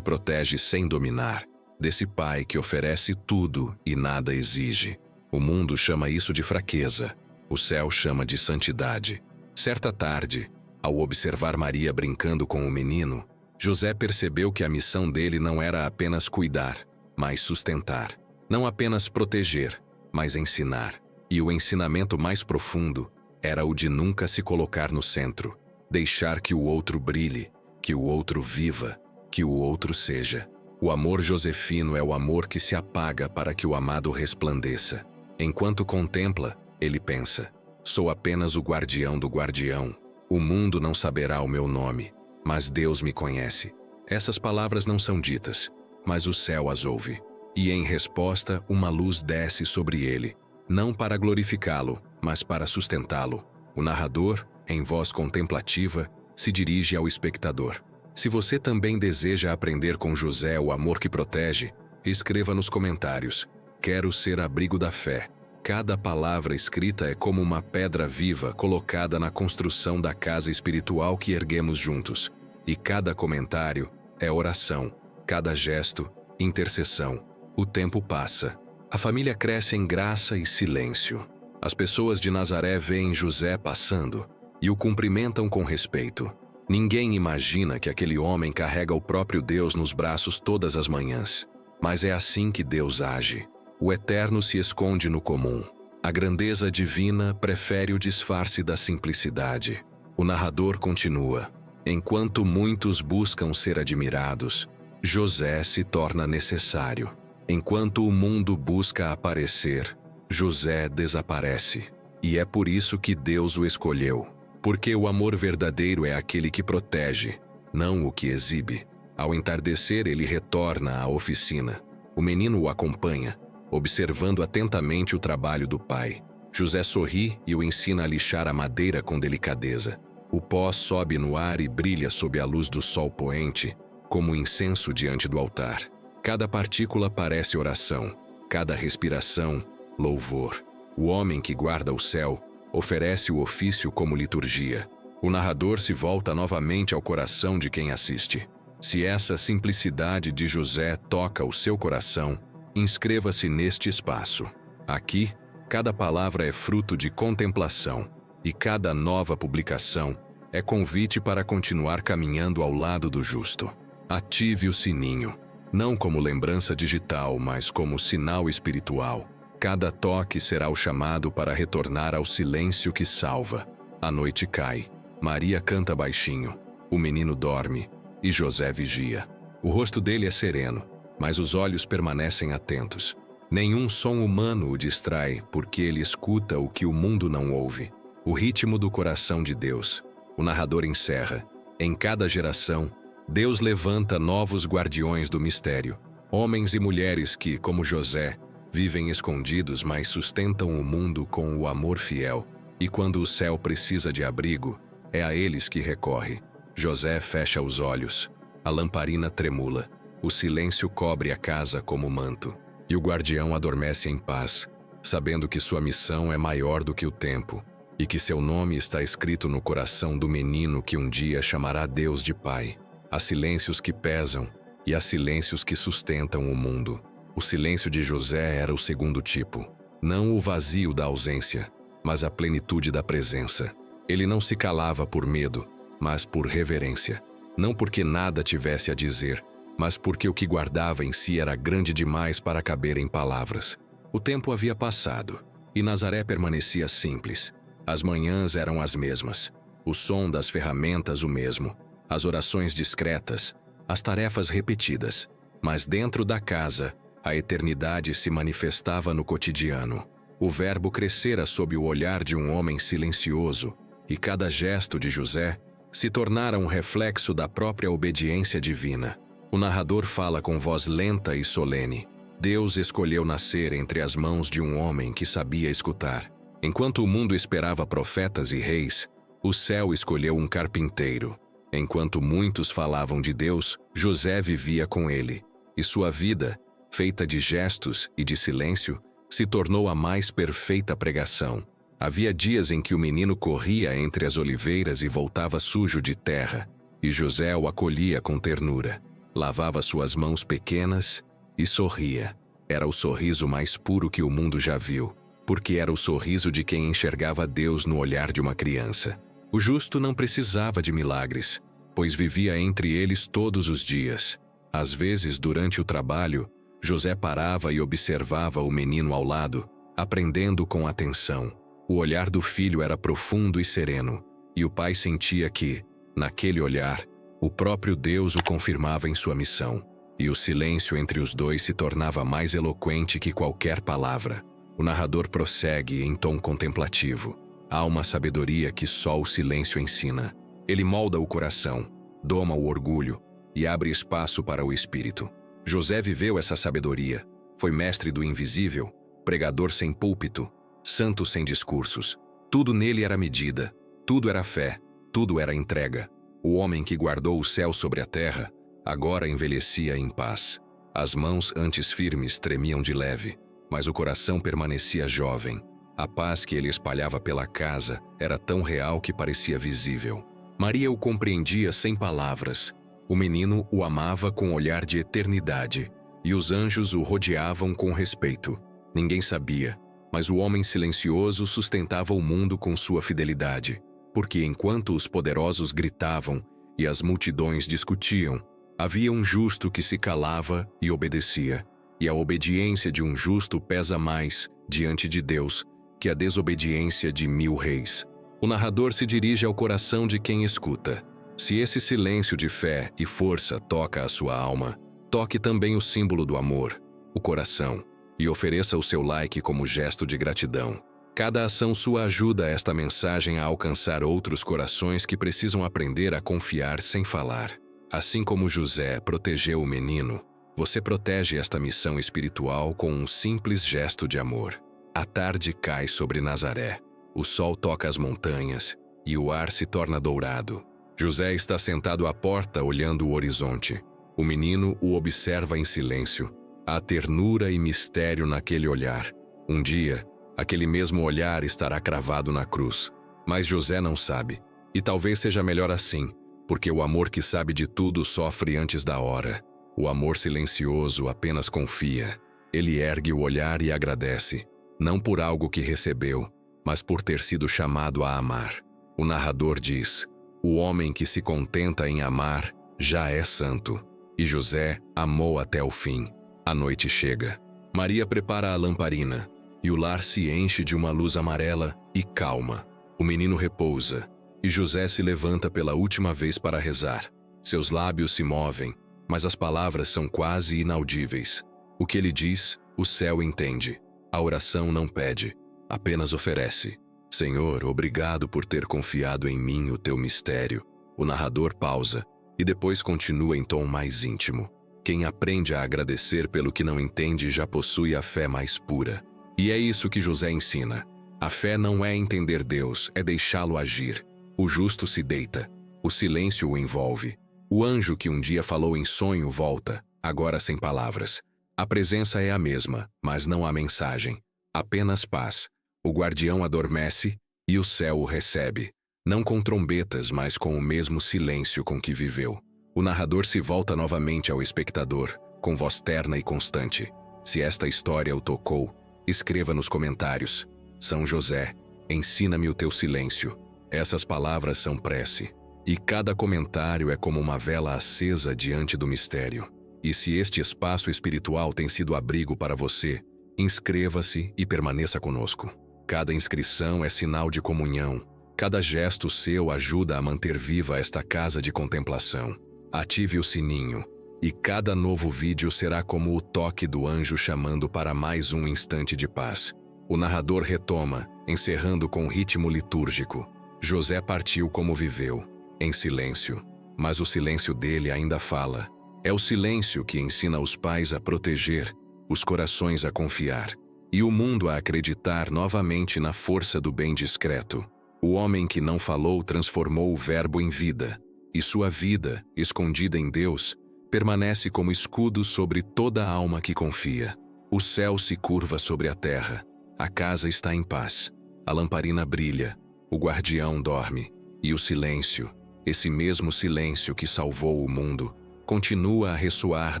Speaker 1: protege sem dominar, desse pai que oferece tudo e nada exige. O mundo chama isso de fraqueza, o céu chama de santidade. Certa tarde, ao observar Maria brincando com o menino, José percebeu que a missão dele não era apenas cuidar, mas sustentar. Não apenas proteger, mas ensinar. E o ensinamento mais profundo era o de nunca se colocar no centro. Deixar que o outro brilhe, que o outro viva, que o outro seja. O amor josefino é o amor que se apaga para que o amado resplandeça. Enquanto contempla, ele pensa: sou apenas o guardião do guardião. O mundo não saberá o meu nome, mas Deus me conhece. Essas palavras não são ditas, mas o céu as ouve. E em resposta, uma luz desce sobre ele, não para glorificá-lo, mas para sustentá-lo. O narrador, em voz contemplativa, se dirige ao espectador. Se você também deseja aprender com José o amor que protege, escreva nos comentários: quero ser abrigo da fé. Cada palavra escrita é como uma pedra viva colocada na construção da casa espiritual que erguemos juntos. E cada comentário é oração, cada gesto, intercessão. O tempo passa. A família cresce em graça e silêncio. As pessoas de Nazaré veem José passando e o cumprimentam com respeito. Ninguém imagina que aquele homem carrega o próprio Deus nos braços todas as manhãs. Mas é assim que Deus age. O eterno se esconde no comum. A grandeza divina prefere o disfarce da simplicidade. O narrador continua: enquanto muitos buscam ser admirados, José se torna necessário. Enquanto o mundo busca aparecer, José desaparece. E é por isso que Deus o escolheu. Porque o amor verdadeiro é aquele que protege, não o que exibe. Ao entardecer, ele retorna à oficina. O menino o acompanha, observando atentamente o trabalho do pai. José sorri e o ensina a lixar a madeira com delicadeza. O pó sobe no ar e brilha sob a luz do sol poente, como incenso diante do altar. Cada partícula parece oração, cada respiração, louvor. O homem que guarda o céu oferece o ofício como liturgia. O narrador se volta novamente ao coração de quem assiste. Se essa simplicidade de José toca o seu coração, inscreva-se neste espaço. Aqui, cada palavra é fruto de contemplação, e cada nova publicação é convite para continuar caminhando ao lado do justo. Ative o sininho, não como lembrança digital, mas como sinal espiritual. Cada toque será o chamado para retornar ao silêncio que salva. A noite cai, Maria canta baixinho, o menino dorme e José vigia. O rosto dele é sereno, mas os olhos permanecem atentos. Nenhum som humano o distrai, porque ele escuta o que o mundo não ouve. O ritmo do coração de Deus. O narrador encerra: em cada geração, Deus levanta novos guardiões do mistério. Homens e mulheres que, como José, vivem escondidos, mas sustentam o mundo com o amor fiel. E quando o céu precisa de abrigo, é a eles que recorre. José fecha os olhos. A lamparina tremula. O silêncio cobre a casa como manto. E o guardião adormece em paz, sabendo que sua missão é maior do que o tempo, e que seu nome está escrito no coração do menino que um dia chamará Deus de Pai. Há silêncios que pesam, e há silêncios que sustentam o mundo. O silêncio de José era o segundo tipo. Não o vazio da ausência, mas a plenitude da presença. Ele não se calava por medo, mas por reverência. Não porque nada tivesse a dizer, mas porque o que guardava em si era grande demais para caber em palavras. O tempo havia passado, e Nazaré permanecia simples. As manhãs eram as mesmas, o som das ferramentas o mesmo, as orações discretas, as tarefas repetidas. Mas dentro da casa, a eternidade se manifestava no cotidiano. O verbo crescera sob o olhar de um homem silencioso, e cada gesto de José se tornara um reflexo da própria obediência divina. O narrador fala com voz lenta e solene. Deus escolheu nascer entre as mãos de um homem que sabia escutar. Enquanto o mundo esperava profetas e reis, o céu escolheu um carpinteiro. Enquanto muitos falavam de Deus, José vivia com ele, e sua vida feita de gestos e de silêncio, se tornou a mais perfeita pregação. Havia dias em que o menino corria entre as oliveiras e voltava sujo de terra, e José o acolhia com ternura. Lavava suas mãos pequenas e sorria. Era o sorriso mais puro que o mundo já viu, porque era o sorriso de quem enxergava Deus no olhar de uma criança. O justo não precisava de milagres, pois vivia entre eles todos os dias. Às vezes, durante o trabalho, José parava e observava o menino ao lado, aprendendo com atenção. O olhar do filho era profundo e sereno, e o pai sentia que, naquele olhar, o próprio Deus o confirmava em sua missão, e o silêncio entre os dois se tornava mais eloquente que qualquer palavra. O narrador prossegue em tom contemplativo. Há uma sabedoria que só o silêncio ensina. Ele molda o coração, doma o orgulho e abre espaço para o espírito. José viveu essa sabedoria. Foi mestre do invisível, pregador sem púlpito, santo sem discursos. Tudo nele era medida, tudo era fé, tudo era entrega. O homem que guardou o céu sobre a terra, agora envelhecia em paz. As mãos antes firmes tremiam de leve, mas o coração permanecia jovem. A paz que ele espalhava pela casa era tão real que parecia visível. Maria o compreendia sem palavras. O menino o amava com olhar de eternidade, e os anjos o rodeavam com respeito. Ninguém sabia, mas o homem silencioso sustentava o mundo com sua fidelidade, porque enquanto os poderosos gritavam e as multidões discutiam, havia um justo que se calava e obedecia, e a obediência de um justo pesa mais, diante de Deus, que a desobediência de 1000 reis. O narrador se dirige ao coração de quem escuta. Se esse silêncio de fé e força toca a sua alma, toque também o símbolo do amor, o coração, e ofereça o seu like como gesto de gratidão. Cada ação sua ajuda esta mensagem a alcançar outros corações que precisam aprender a confiar sem falar. Assim como José protegeu o menino, você protege esta missão espiritual com um simples gesto de amor. A tarde cai sobre Nazaré. O sol toca as montanhas e o ar se torna dourado. José está sentado à porta olhando o horizonte. O menino o observa em silêncio. Há ternura e mistério naquele olhar. Um dia, aquele mesmo olhar estará cravado na cruz. Mas José não sabe. E talvez seja melhor assim, porque o amor que sabe de tudo sofre antes da hora. O amor silencioso apenas confia. Ele ergue o olhar e agradece, não por algo que recebeu, mas por ter sido chamado a amar. O narrador diz: o homem que se contenta em amar já é santo. E José amou até o fim. A noite chega. Maria prepara a lamparina, e o lar se enche de uma luz amarela e calma. O menino repousa, e José se levanta pela última vez para rezar. Seus lábios se movem, mas as palavras são quase inaudíveis. O que ele diz, o céu entende. A oração não pede, apenas oferece. Senhor, obrigado por ter confiado em mim o teu mistério. O narrador pausa, e depois continua em tom mais íntimo. Quem aprende a agradecer pelo que não entende já possui a fé mais pura. E é isso que José ensina. A fé não é entender Deus, é deixá-lo agir. O justo se deita, o silêncio o envolve. O anjo que um dia falou em sonho volta, agora sem palavras. A presença é a mesma, mas não há mensagem. Apenas paz. O guardião adormece e o céu o recebe. Não com trombetas, mas com o mesmo silêncio com que viveu. O narrador se volta novamente ao espectador, com voz terna e constante. Se esta história o tocou, escreva nos comentários. São José, ensina-me o teu silêncio. Essas palavras são prece. E cada comentário é como uma vela acesa diante do mistério. E se este espaço espiritual tem sido abrigo para você, inscreva-se e permaneça conosco. Cada inscrição é sinal de comunhão. Cada gesto seu ajuda a manter viva esta casa de contemplação. Ative o sininho, e cada novo vídeo será como o toque do anjo chamando para mais um instante de paz. O narrador retoma, encerrando com ritmo litúrgico. José partiu como viveu, em silêncio. Mas o silêncio dele ainda fala. É o silêncio que ensina os pais a proteger, os corações a confiar, e o mundo a acreditar novamente na força do bem discreto. O homem que não falou transformou o verbo em vida, e sua vida, escondida em Deus, permanece como escudo sobre toda a alma que confia. O céu se curva sobre a terra, a casa está em paz, a lamparina brilha, o guardião dorme, e o silêncio, esse mesmo silêncio que salvou o mundo, continua a ressoar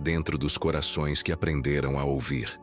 Speaker 1: dentro dos corações que aprenderam a ouvir.